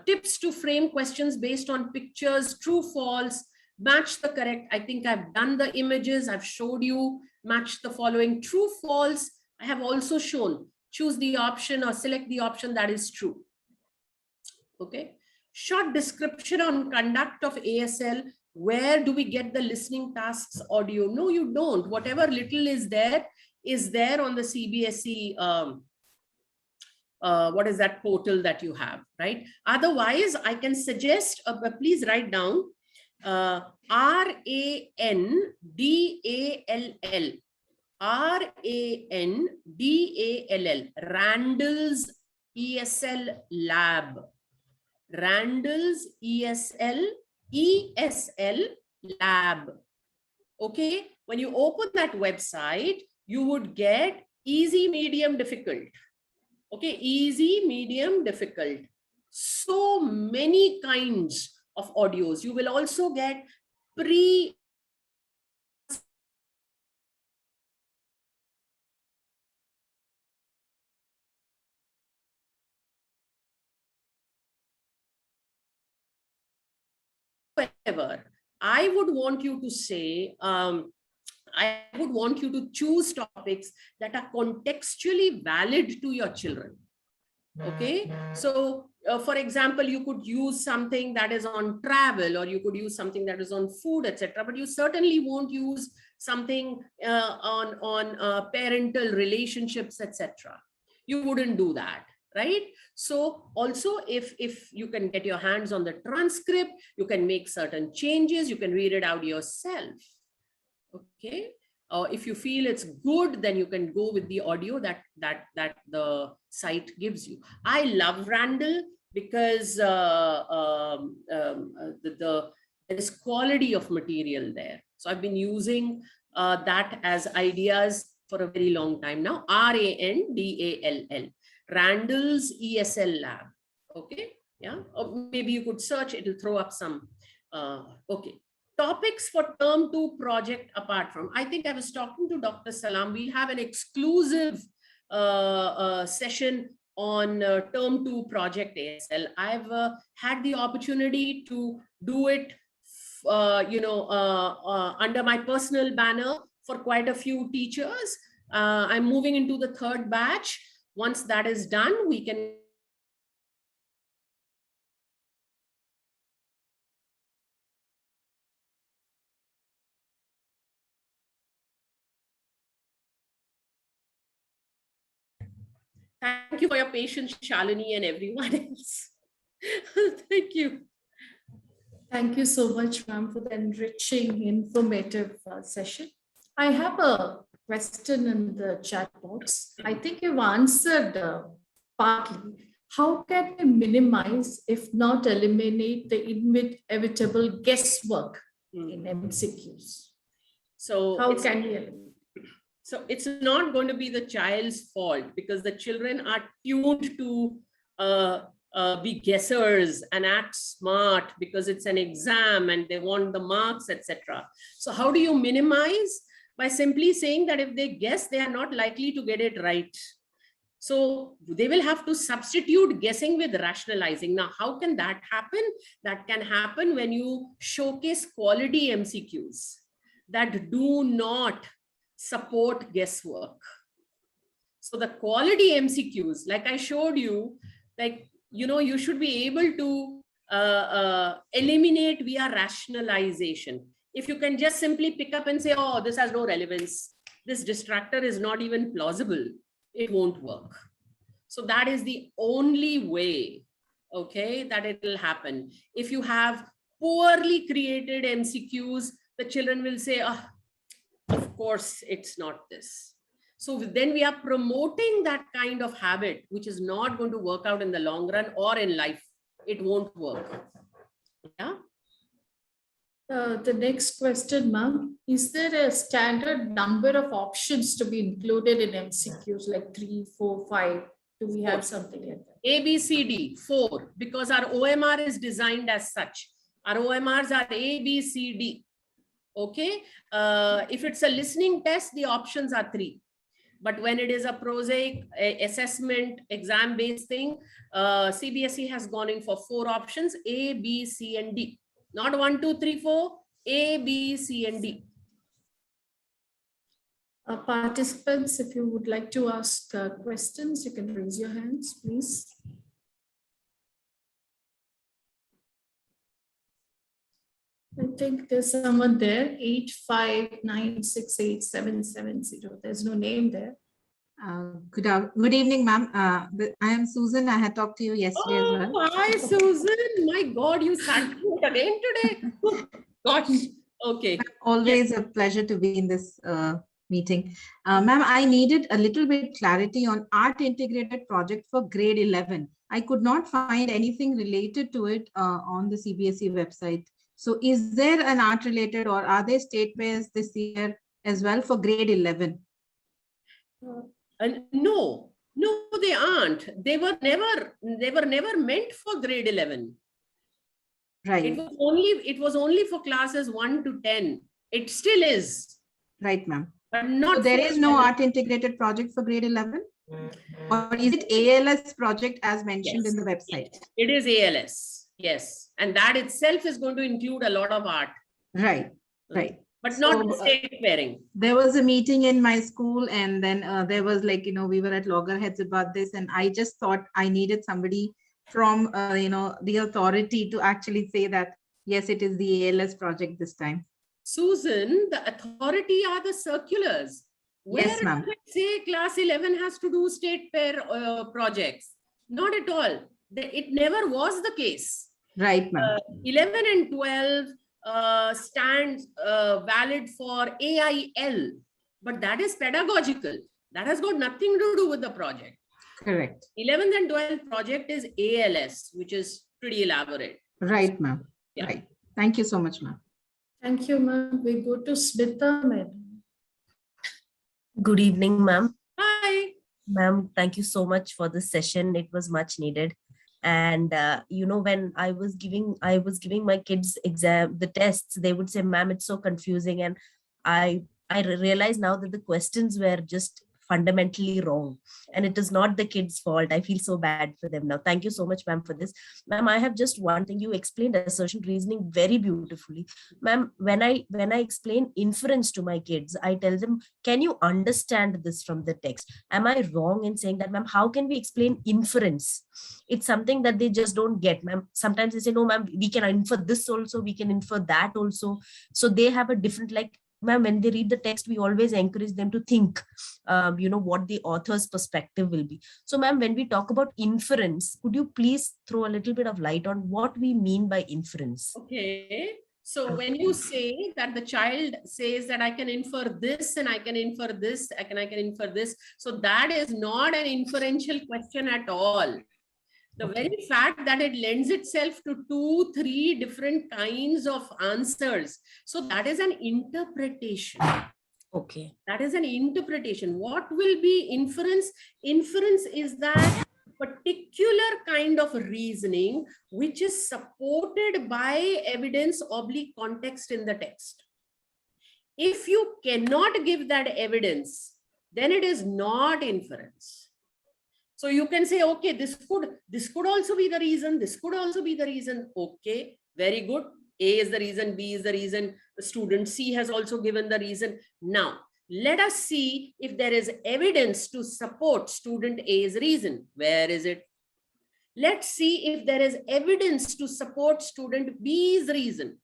Tips to frame questions based on pictures, true, false, match the correct. I think I've done the images. I've showed you match the following true, false. I have also shown choose the option or select the option that is true. Okay. Short description on conduct of ASL. where do we get the listening tasks audio? No, you don't. Whatever little is there on the CBSE, what is that portal that you have, right? Otherwise, I can suggest, please write down RANDALL. RANDALL, Randall's ESL Lab. Randall's ESL Lab. Okay, when you open that website, you would get easy, medium, difficult. Okay, easy, medium, difficult. So many kinds of audios. You will also get pre However, I would want you to say, I would want you to choose topics that are contextually valid to your children. Okay, so for example, you could use something that is on travel, or you could use something that is on food, etc. But you certainly won't use something on parental relationships, etc. You wouldn't do that, right? So also, if you can get your hands on the transcript, you can make certain changes, you can read it out yourself. Okay. If you feel it's good, then you can go with the audio that the site gives you. I love Randall because there is quality of material there. So I've been using that as ideas for a very long time now. RANDALL, Randall's ESL Lab. Okay, yeah. Or maybe you could search; it'll throw up some. Okay. Topics for term 2 project apart from. I think I was talking to Dr. Salam. We'll have an exclusive session on term 2 project ASL. I've had the opportunity to do it, under my personal banner for quite a few teachers. I'm moving into the 3rd batch. Once that is done, we can Thank you for your patience, Shalini, and everyone else. Thank you. Thank you so much, ma'am, for the enriching, informative session. I have a question in the chat box. I think you've answered partly. How can we minimize, if not eliminate, the inevitable guesswork in MCQs? So how can we eliminate? So it's not going to be the child's fault, because the children are tuned to be guessers and act smart because it's an exam and they want the marks, etc. So how do you minimize? By simply saying that if they guess, they are not likely to get it right. So they will have to substitute guessing with rationalizing. Now, how can that happen? That can happen when you showcase quality MCQs that do not support guesswork. So the quality MCQs, like I showed you, like, you should be able to eliminate via rationalization. If you can just simply pick up and say, oh, this has no relevance, this distractor is not even plausible, it won't work. So that is the only way, okay, that it will happen. If you have poorly created MCQs, the children will say, oh, of course, it's not this. So then we are promoting that kind of habit, which is not going to work out in the long run or in life. It won't work. Yeah. The next question, ma'am, is there a standard number of options to be included in MCQs, like 3, 4, 5? Do we have something like that? A, B, C, D, 4, because our OMR is designed as such. Our OMRs are A, B, C, D. Okay. If it's a listening test, the options are 3. But when it is a prosaic assessment exam-based thing, CBSE has gone in for 4 options, A, B, C, and D. Not 1, 2, 3, 4, A, B, C, and D. Participants, if you would like to ask questions, you can raise your hands, please. I think there's someone there, 859687770. There's no name there. Good evening, ma'am. I am Susan. I had talked to you yesterday as well. Oh, hi, Susan. My God, you sat through it again today. Gosh. Okay. Always a pleasure to be in this meeting. Ma'am, I needed a little bit clarity on art integrated project for grade 11. I could not find anything related to it on the CBSE website. So is there an art related, or are there state fairs this year as well for grade 11? No, they aren't. They were never meant for grade 11. Right. It was only for classes 1 to 10. It still is. Right, ma'am. But not. So there is no art integrated project for grade 11? Or is it ALS project as mentioned in the website? Yes. It is ALS. Yes. And that itself is going to include a lot of art. Right. Right. But not state fairing. There was a meeting in my school, and then there was we were at loggerheads about this, and I just thought I needed somebody from the authority to actually say that yes, it is the ALS project this time. Susan, the authority are the circulars. Yes, ma'am. Where say class 11 has to do state fair projects? Not at all. It never was the case. Right, ma'am. 11 and 12 stands valid for AIL, but that is pedagogical. That has got nothing to do with the project. Correct. 11th and 12th project is ALS, which is pretty elaborate. Right, ma'am. Yeah. Right. Thank you so much, ma'am. Thank you, ma'am. We go to Smita, madam. Good evening, ma'am. Hi. Ma'am, thank you so much for this session. It was much needed. And when I was giving my kids the tests, they would say, ma'am, it's so confusing. And I realize now that the questions were just fundamentally wrong, and it is not the kids' fault. I feel so bad for them now. Thank you so much, ma'am, for this. Ma'am, I have just one thing. You explained assertion reasoning very beautifully. Ma'am, when I explain inference to my kids, I tell them, can you understand this from the text? Am I wrong in saying that, ma'am? How can we explain inference? It's something that they just don't get, ma'am. Sometimes they say, no, ma'am, we can infer this also, we can infer that also. So they have a different, ma'am, when they read the text, we always encourage them to think, what the author's perspective will be. So, ma'am, when we talk about inference, could you please throw a little bit of light on what we mean by inference? Okay. So when you say that the child says that I can infer this and I can infer this, I can infer this. So that is not an inferential question at all. The very fact that it lends itself to 2-3 different kinds of answers. So that is an interpretation. Okay. That is an interpretation. What will be inference? Inference is that particular kind of reasoning which is supported by evidence / context in the text. If you cannot give that evidence, then it is not inference. So you can say, okay, this could also be the reason. This could also be the reason. Okay, very good. A is the reason, B is the reason. The student C has also given the reason. Now, let us see if there is evidence to support student A's reason. Where is it? Let's see if there is evidence to support student B's reason.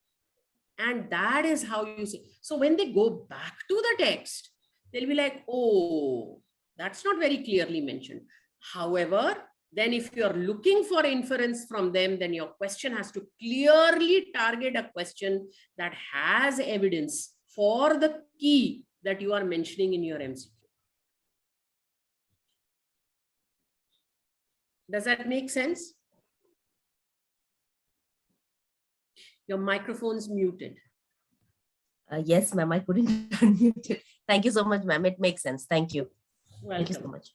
And that is how you see. So when they go back to the text, they'll be like, oh, that's not very clearly mentioned. However, then if you're looking for inference from them, then your question has to clearly target a question that has evidence for the key that you are mentioning in your MCQ. Does that make sense? Your microphone's muted. Yes, ma'am, I couldn't unmute it. Thank you so much, ma'am. It makes sense. Thank you. Welcome. Thank you so much.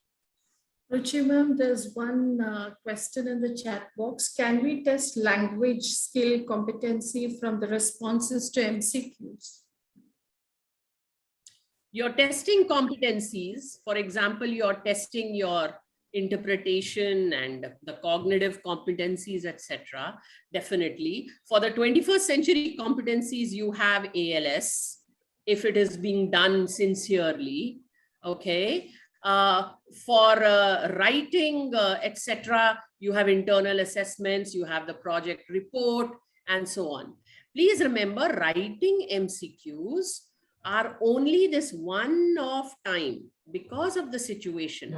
Ruchi, ma'am, there's one question in the chat box. Can we test language skill competency from the responses to MCQs? You're testing competencies. For example, you're testing your interpretation and the cognitive competencies, etc. Definitely. For the 21st century competencies, you have ALS, if it is being done sincerely. Okay. For writing, etc., you have internal assessments, you have the project report, and so on. Please remember, writing MCQs are only this one-off time because of the situation.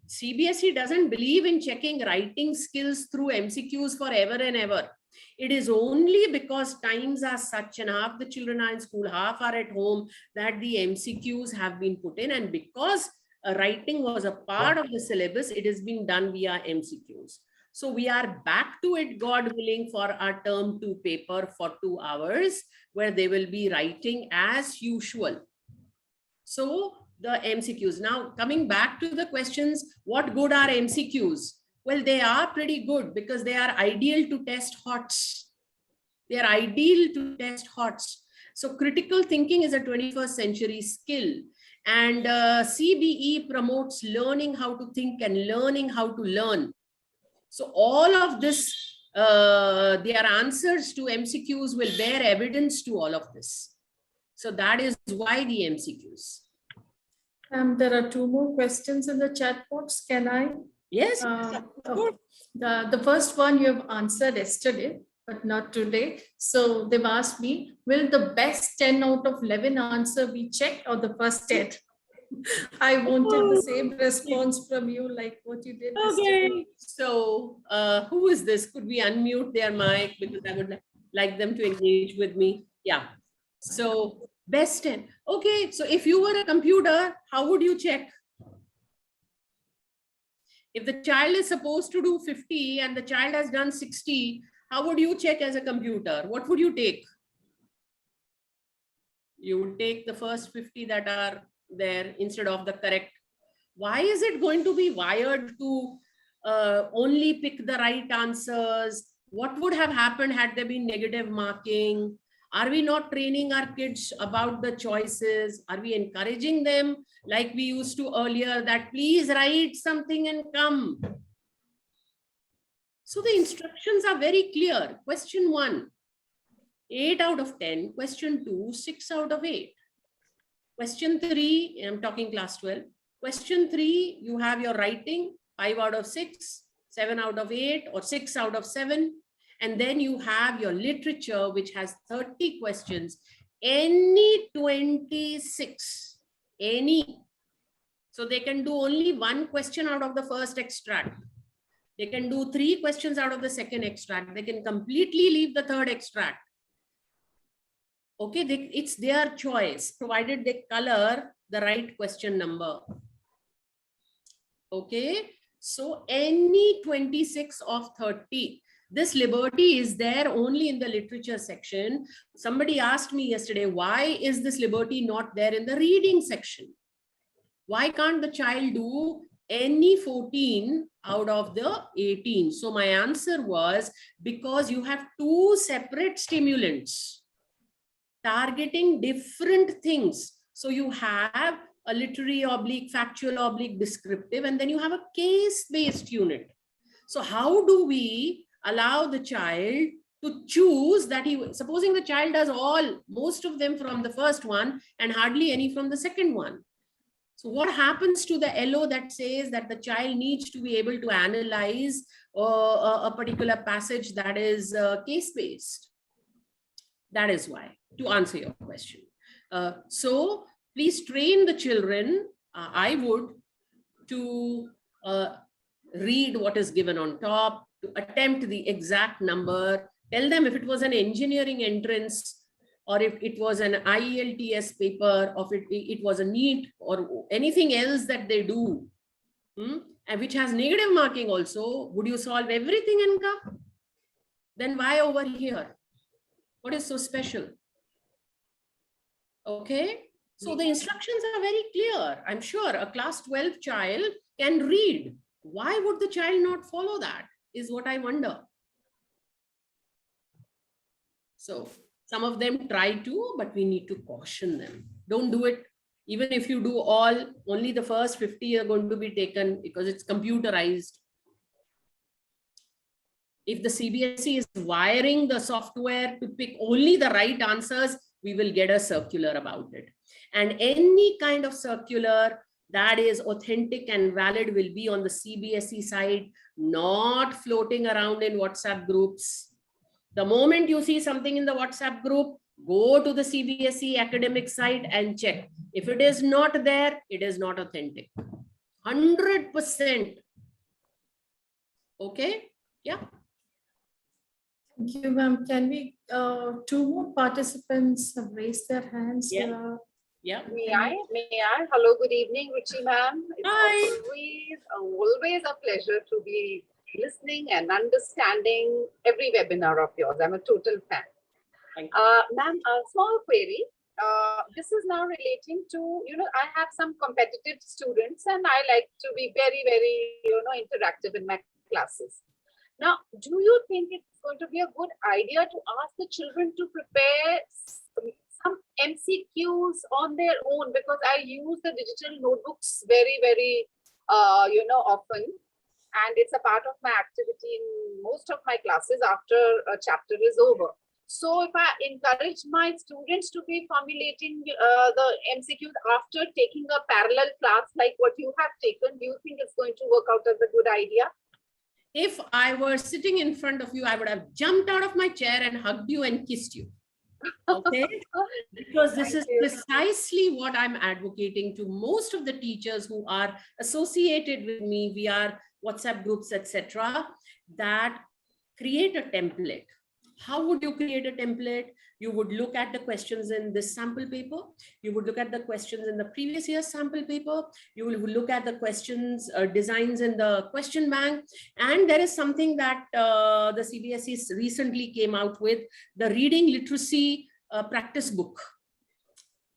CBSE doesn't believe in checking writing skills through MCQs forever and ever. It is only because times are such and half the children are in school, half are at home, that the MCQs have been put in. And because writing was a part of the syllabus, it is being done via MCQs. So we are back to it, God willing, for our term 2 paper for 2 hours, where they will be writing as usual. So the MCQs. Now, coming back to the questions, what good are MCQs? Well, they are pretty good because they are ideal to test HOTS. They are ideal to test HOTS. So critical thinking is a 21st century skill. And CBE promotes learning how to think and learning how to learn. So all of this, their answers to MCQs will bear evidence to all of this. So that is why the MCQs. There are 2 more questions in the chat box. Can I? Yes. The first one you have answered yesterday, but not today. So they've asked me, will the best 10 out of 11 answer be checked or the first 10? I wanted the same response from you like what you did yesterday. Okay. So who is this? Could we unmute their mic because I would like them to engage with me? Yeah. So best 10. Okay. So if you were a computer, how would you check? If the child is supposed to do 50 and the child has done 60, how would you check as a computer? What would you take? You would take the first 50 that are there instead of the correct. Why is it going to be wired to only pick the right answers? What would have happened had there been negative marking? Are we not training our kids about the choices? Are we encouraging them like we used to earlier that please write something and come? So the instructions are very clear. Question 1, 8 out of 10. Question 2, 6 out of 8. Question 3, I'm talking class 12. Question 3, you have your writing, 5 out of 6, 7 out of 8, or 6 out of 7. And then you have your literature, which has 30 questions, any 26, any. So they can do only 1 question out of the first extract. They can do 3 questions out of the second extract. They can completely leave the third extract. Okay, it's their choice, provided they color the right question number. Okay, so any 26 of 30. This liberty is there only in the literature section. Somebody asked me yesterday, why is this liberty not there in the reading section? Why can't the child do any 14 out of the 18? So my answer was, because you have 2 separate stimulants targeting different things. So you have a literary / factual / descriptive, and then you have a case-based unit. So how do we allow the child to choose that supposing the child does most of them from the first one and hardly any from the second one? So what happens to the LO that says that the child needs to be able to analyze a particular passage that is case-based? That is why, to answer your question. So please train the children, I would, to read what is given on top, to attempt the exact number. Tell them if it was an engineering entrance, or if it was an IELTS paper, or if it was a NEET, or anything else that they do, and which has negative marking also, would you solve everything in CUP? Then why over here? What is so special? Okay, so the instructions are very clear. I'm sure a class 12 child can read. Why would the child not follow that is what I wonder. So some of them try to, but we need to caution them. Don't do it. Even if you do only the first 50 are going to be taken because it's computerized. If the CBSE is wiring the software to pick only the right answers, we will get a circular about it. And any kind of circular that is authentic and valid will be on the CBSE side, not floating around in WhatsApp groups. The moment you see something in the WhatsApp group, go to the CBSE academic site and check. If it is not there, it is not authentic. 100%. Okay? Yeah. Thank you, ma'am. Can we, two more participants have raised their hands? Yeah. Yeah. May I? Hello, good evening, Ruchi ma'am. It's Hi. always a pleasure to be listening and understanding every webinar of yours. I'm a total fan. Thank you. Ma'am, a small query. This is now relating to, I have some competitive students and I like to be very, very, interactive in my classes. Now, do you think it's going to be a good idea to ask the children to prepare some MCQs on their own? Because I use the digital notebooks very, very, often. And it's a part of my activity in most of my classes after a chapter is over. So if I encourage my students to be formulating the MCQs after taking a parallel class like what you have taken, do you think it's going to work out as a good idea? If I were sitting in front of you, I would have jumped out of my chair and hugged you and kissed you. Okay? Because this is precisely what I'm advocating to most of the teachers who are associated with me via WhatsApp groups, etc., that create a template. How would you create a template? You would look at the questions in this sample paper. You would look at the questions in the previous year's sample paper. You will look at the questions, designs in the question bank. And there is something that the CBSE recently came out with, the reading literacy practice book.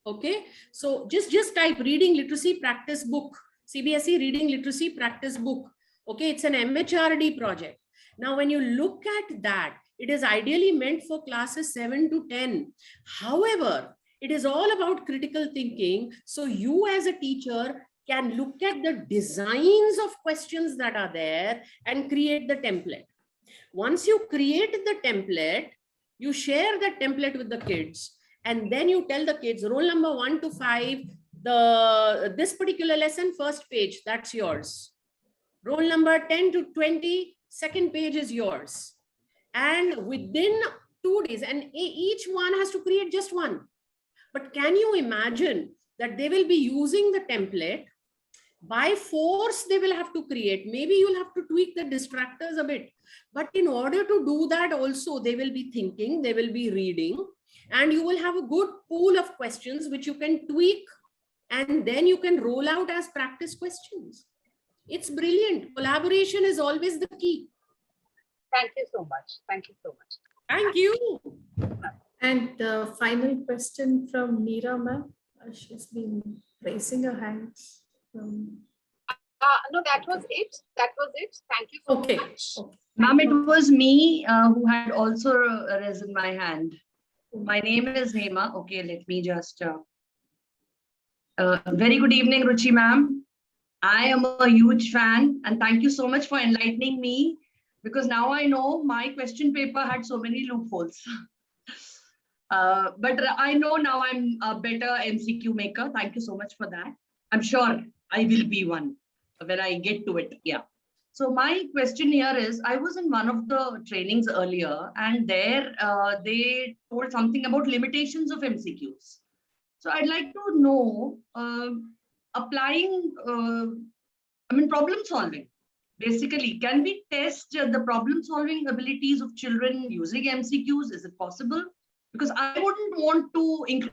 Okay, so just type reading literacy practice book, CBSE reading literacy practice book. Okay, it's an MHRD project. Now, when you look at that, it is ideally meant for classes 7 to 10. However, it is all about critical thinking. So you as a teacher can look at the designs of questions that are there and create the template. Once you create the template, you share that template with the kids. And then you tell the kids, roll number 1 to 5, this particular lesson, first page, that's yours. Roll number 10 to 20, second page is yours. And within 2 days, and each one has to create just one. But can you imagine that they will be using the template? By force, they will have to create. Maybe you'll have to tweak the distractors a bit. But in order to do that also, they will be thinking, they will be reading, and you will have a good pool of questions which you can tweak, and then you can roll out as practice questions. It's brilliant. Collaboration is always the key. Thank you so much. Thank you so much. Thank you. And the final question from Meera ma'am. She's been raising her hands. No, that was it. That was it. Thank you so much. Okay. Ma'am, it was me who had also raised my hand. My name is Hema. Okay, let me just. Very good evening, Ruchi ma'am. I am a huge fan and thank you so much for enlightening me, because now I know my question paper had so many loopholes. But I know now I'm a better MCQ maker. Thank you so much for that. I'm sure I will be one when I get to it. Yeah. So my question here is, I was in one of the trainings earlier and there they told something about limitations of MCQs. So I'd like to know, applying, problem solving. Basically, can we test the problem solving abilities of children using MCQs? Is it possible? Because I wouldn't want to include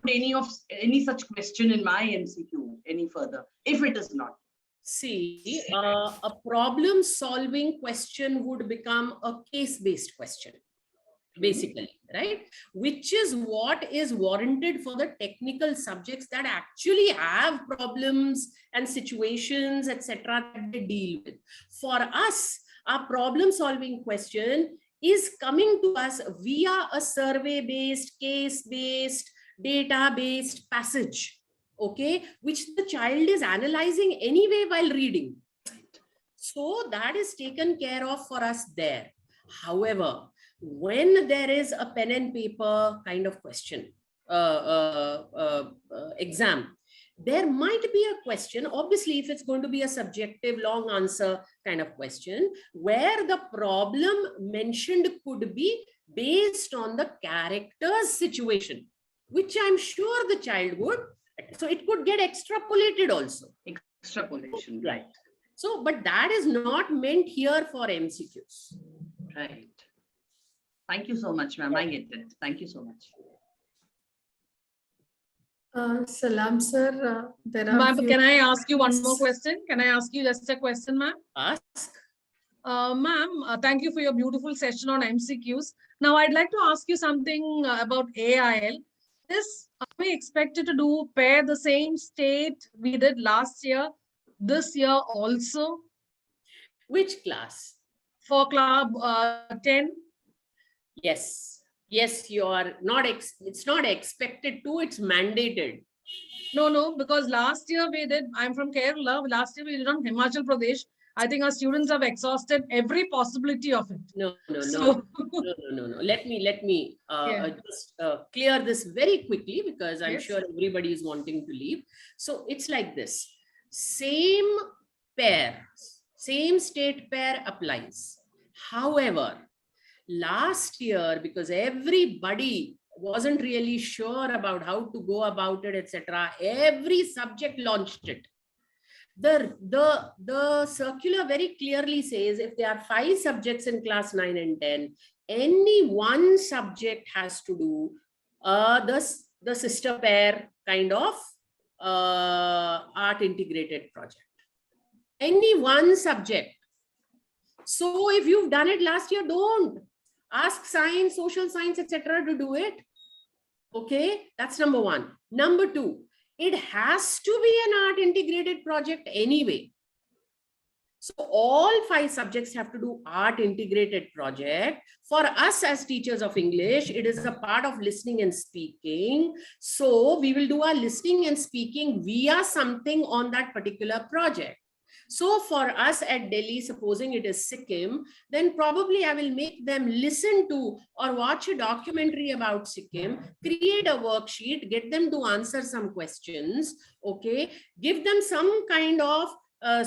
any such question in my MCQ any further, if it is not. See, a problem solving question would become a case-based question, basically, right? Which is what is warranted for the technical subjects that actually have problems and situations, etc., that they deal with. For us, our problem solving question is coming to us via a survey-based, case-based, data-based passage, okay, which the child is analyzing anyway while reading. So that is taken care of for us there. However, when there is a pen and paper kind of question, exam, there might be a question, obviously, if it's going to be a subjective long answer kind of question, where the problem mentioned could be based on the character's situation, which I'm sure the child would. So it could get extrapolated also. Extrapolation. Right. So, but that is not meant here for MCQs. Right. Thank you so much, ma'am. I get it. Thank you so much. Salam, sir. Ma'am, can I ask you one more question? Can I ask you just a question, ma'am? Ask. Ma'am, thank you for your beautiful session on MCQs. Now, I'd like to ask you something about AIL. Are we expected to do pair the same state we did last year, this year also? Which class? For club 10? Yes. Yes, you are not, it's not expected to, it's mandated. No, because last year we did, I'm from Kerala, last year we did on Himachal Pradesh. I think our students have exhausted every possibility of it. No. So, No. Let me just clear this very quickly, because I'm sure everybody is wanting to leave. So it's like this. Same pair, same state pair applies. However, last year, because everybody wasn't really sure about how to go about it, etc., every subject launched it. The circular very clearly says if there are 5 subjects in class 9 and 10, any one subject has to do the sister pair kind of art integrated project. Any one subject. So if you've done it last year, don't ask science, social science, etc. to do it. Okay, that's number 1. Number 2, it has to be an art integrated project anyway. So all 5 subjects have to do art integrated project. For us as teachers of English, it is a part of listening and speaking. So we will do our listening and speaking via something on that particular project. So for us at Delhi, supposing it is Sikkim, then probably I will make them listen to or watch a documentary about Sikkim, create a worksheet, get them to answer some questions, okay, give them some kind of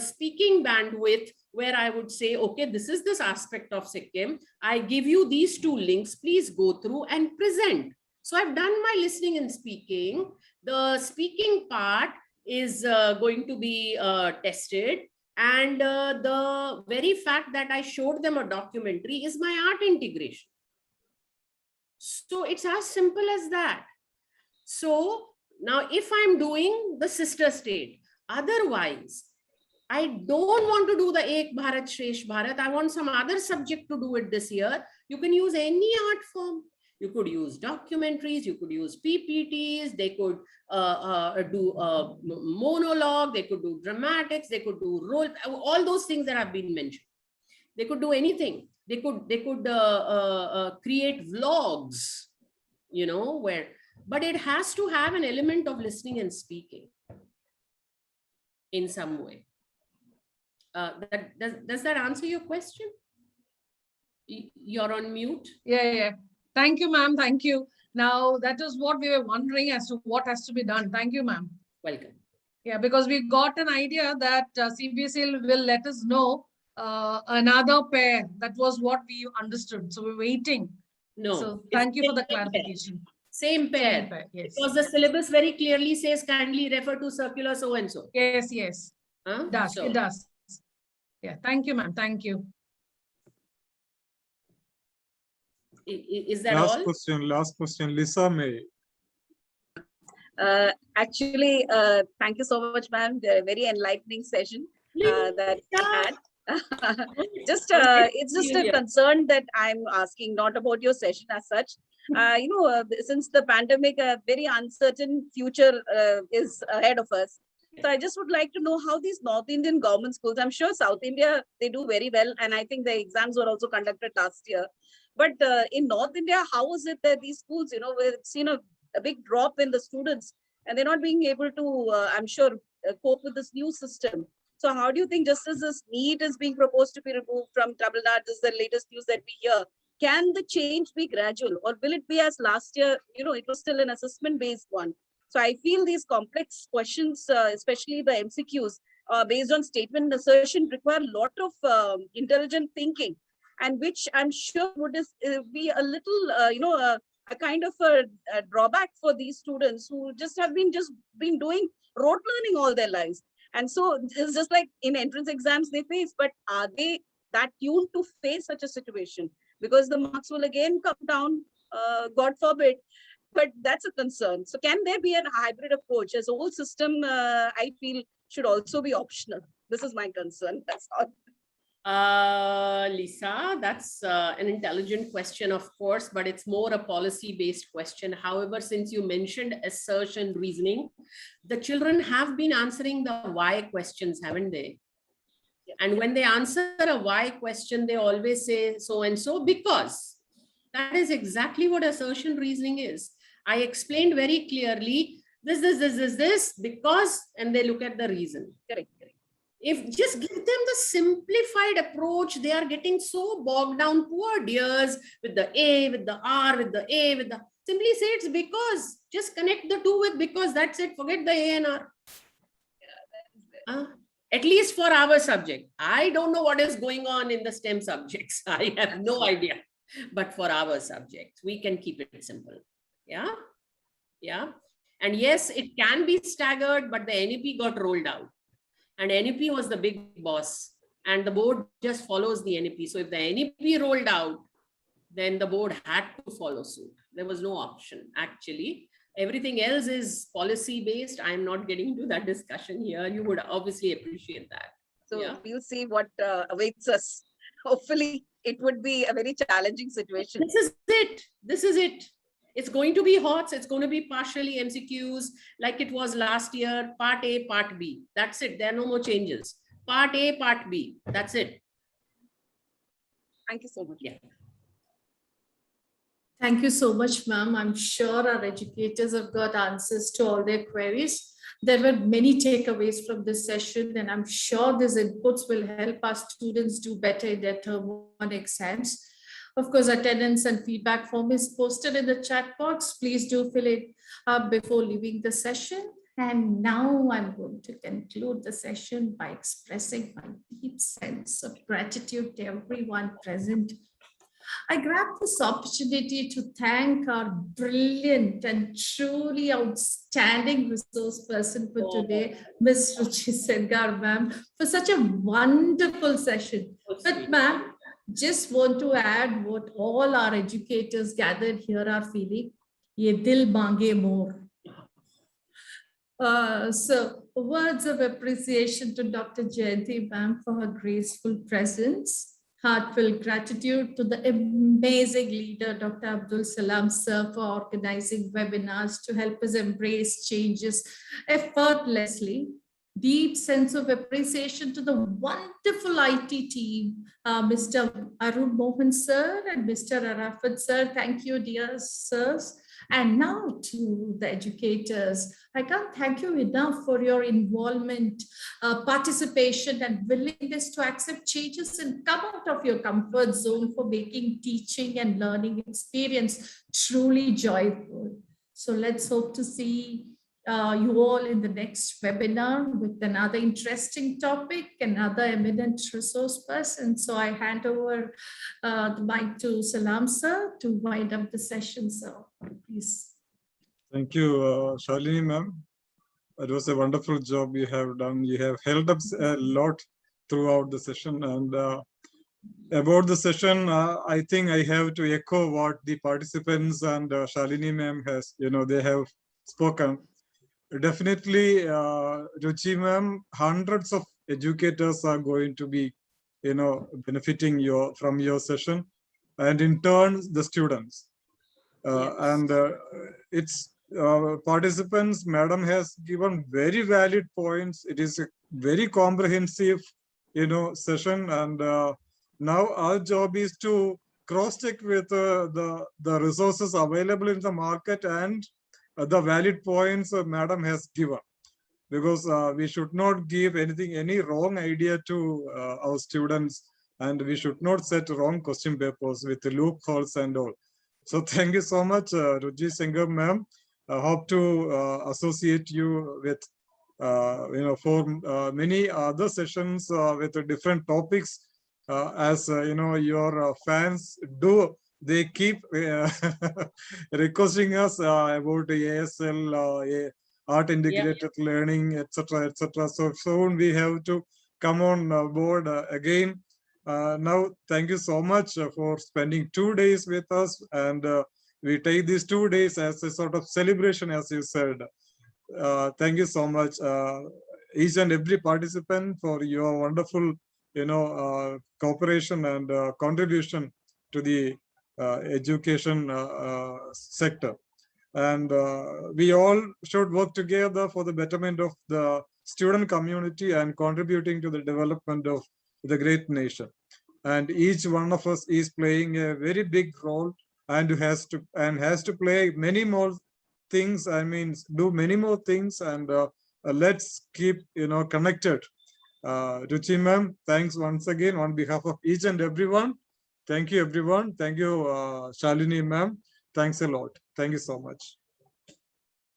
speaking bandwidth where I would say, okay, this is this aspect of Sikkim. I give you these 2 links, please go through and present. So I've done my listening and speaking. The speaking part is going to be tested, and the very fact that I showed them a documentary is my art integration. So it's as simple as that. So now if I'm doing the sister state, otherwise I don't want to do the Ek Bharat Shresh Bharat, I want some other subject to do it this year, you can use any art form. You could use documentaries, you could use PPTs, they could do a monologue, they could do dramatics, they could do role, all those things that have been mentioned. They could do anything. They could create vlogs, you know, but it has to have an element of listening and speaking in some way. Does that answer your question? You're on mute. Yeah. Thank you, ma'am. Thank you. Now, that is what we were wondering as to what has to be done. Thank you, ma'am. Welcome. Yeah, because we got an idea that CBSE will let us know another pair. That was what we understood. So we're waiting. No. So thank you for the clarification. Same pair. Same pair, yes. Because the syllabus very clearly says kindly refer to circular so and so. Yes. Huh? It does. Yeah, thank you, ma'am. Thank you. Is that all? Last question, Lisa May. Actually, thank you so much, ma'am. The very enlightening session that we had. It's just a concern that I'm asking, not about your session as such. Since the pandemic, a very uncertain future is ahead of us. So I just would like to know how these North Indian government schools, I'm sure South India, they do very well. And I think the exams were also conducted last year. But in North India, how is it that these schools, we've seen a big drop in the students and they're not being able to, I'm sure, cope with this new system. So how do you think, just as this NEET is being proposed to be removed from Tamil Nadu, this is the latest news that we hear, can the change be gradual, or will it be as last year, it was still an assessment-based one? So I feel these complex questions, especially the MCQs, based on statement and assertion, require a lot of intelligent thinking, and which I'm sure would be a little, a kind of a drawback for these students who have been doing rote learning all their lives. And so it's just like in entrance exams they face, but are they that tuned to face such a situation? Because the marks will again come down, God forbid. But that's a concern. So can there be a hybrid approach? As a whole system, I feel, should also be optional. This is my concern. That's all. Lisa, that's an intelligent question, of course, but it's more a policy-based question. However, since you mentioned assertion and reasoning, the children have been answering the why questions, haven't they? And when they answer a why question, they always say so and so because. That is exactly what assertion reasoning is. I explained very clearly this, because, and they look at the reason. Correct. If just give them the simplified approach, they are getting so bogged down, poor dears, with the A, with the R, with the A, with the, simply say it's because, just connect the two with because, that's it, forget the A and R. At least for our subject. I don't know what is going on in the STEM subjects. I have no idea. But for our subject, we can keep it simple. Yeah. And yes, it can be staggered, but the NEP got rolled out. And NEP was the big boss. And the board just follows the NEP. So if the NEP rolled out, then the board had to follow suit. There was no option, actually. Everything else is policy-based. I'm not getting into that discussion here. You would obviously appreciate that. So we'll see what awaits us. Hopefully, it would be a very challenging situation. This is it. It's going to be HOTS. It's going to be partially MCQs like it was last year, part A, part B. That's it. There are no more changes. Part A, part B. That's it. Thank you so much. Yeah. Thank you so much, ma'am. I'm sure our educators have got answers to all their queries. There were many takeaways from this session, and I'm sure these inputs will help our students do better in their term 1 exams. Of course, attendance and feedback form is posted in the chat box. Please do fill it up before leaving the session. And now I'm going to conclude the session by expressing my deep sense of gratitude to everyone present. I grab this opportunity to thank our brilliant and truly outstanding resource person for today, Ms. Ruchi Sengar, ma'am, for such a wonderful session. But ma'am, just want to add what all our educators gathered here are feeling. Ye dil mange more. So words of appreciation to Dr. Jayanti ma'am for her graceful presence. Heartfelt gratitude to the amazing leader, Dr. Abdul Salam sir, for organizing webinars to help us embrace changes effortlessly. Deep sense of appreciation to the wonderful IT team, Mr. Arun Mohan sir and Mr. Arafat sir. Thank you, dear sirs. And now to the educators. I can't thank you enough for your involvement, participation, and willingness to accept changes and come out of your comfort zone for making teaching and learning experience truly joyful. So let's hope to see you all in the next webinar with another interesting topic, another eminent resource person. So I hand over the mic to Salam sir to wind up the session. So please. Thank you, Shalini ma'am. It was a wonderful job you have done. You have held up a lot throughout the session. And about the session, I think I have to echo what the participants and Shalini ma'am has, they have spoken. Definitely, Ruchi ma'am, hundreds of educators are going to be, benefiting from your session, and in turn, the students. And it's participants, madam has given very valid points. It is a very comprehensive, session, and now our job is to cross-check with the resources available in the market and the valid points madam has given, because we should not give any wrong idea to our students, and we should not set wrong question papers with loopholes and all. So thank you so much, Ruchi Sengar ma'am. hope to associate you with, for many other sessions with different topics, as your fans do. They keep requesting us about ASL, art integrated learning, etc., etc. So soon we have to come on board again. Now, thank you so much for spending 2 days with us, and we take these 2 days as a sort of celebration, as you said. Thank you so much, each and every participant, for your wonderful, cooperation and contribution to the education sector. And we all should work together for the betterment of the student community and contributing to the development of the great nation. And each one of us is playing a very big role, and has to play many more things. I mean, do many more things, and let's keep connected. Ruchi ma'am, thanks once again on behalf of each and everyone. Thank you, everyone. Thank you, Shalini ma'am. Thanks a lot. Thank you so much.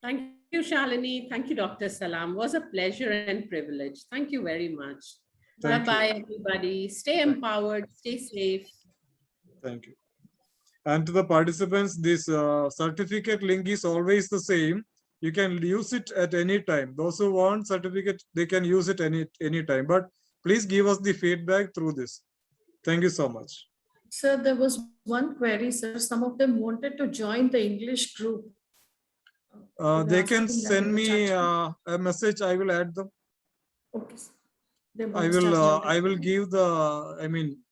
Thank you, Shalini. Thank you, Dr. Salam. It was a pleasure and privilege. Thank you very much. Bye-bye, everybody. Stay empowered. Stay safe. Thank you. And to the participants, this certificate link is always the same. You can use it at any time. Those who want certificate, they can use it any time. But please give us the feedback through this. Thank you so much. Sir, there was one query, sir. Some of them wanted to join the English group. They can send me a message. I will add them. Okay. I will give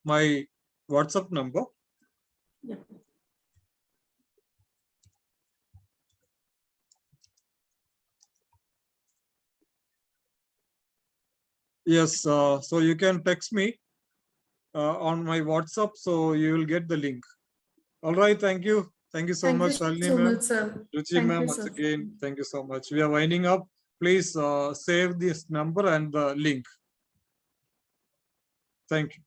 my WhatsApp number. Yeah. Yes, so you can text me on my WhatsApp, so you will get the link. All right, thank you. Thank you so much, Shalini ma'am. Ruchi ma'am, once again, thank you so much. We are winding up. Please save this number and the link. Thank you.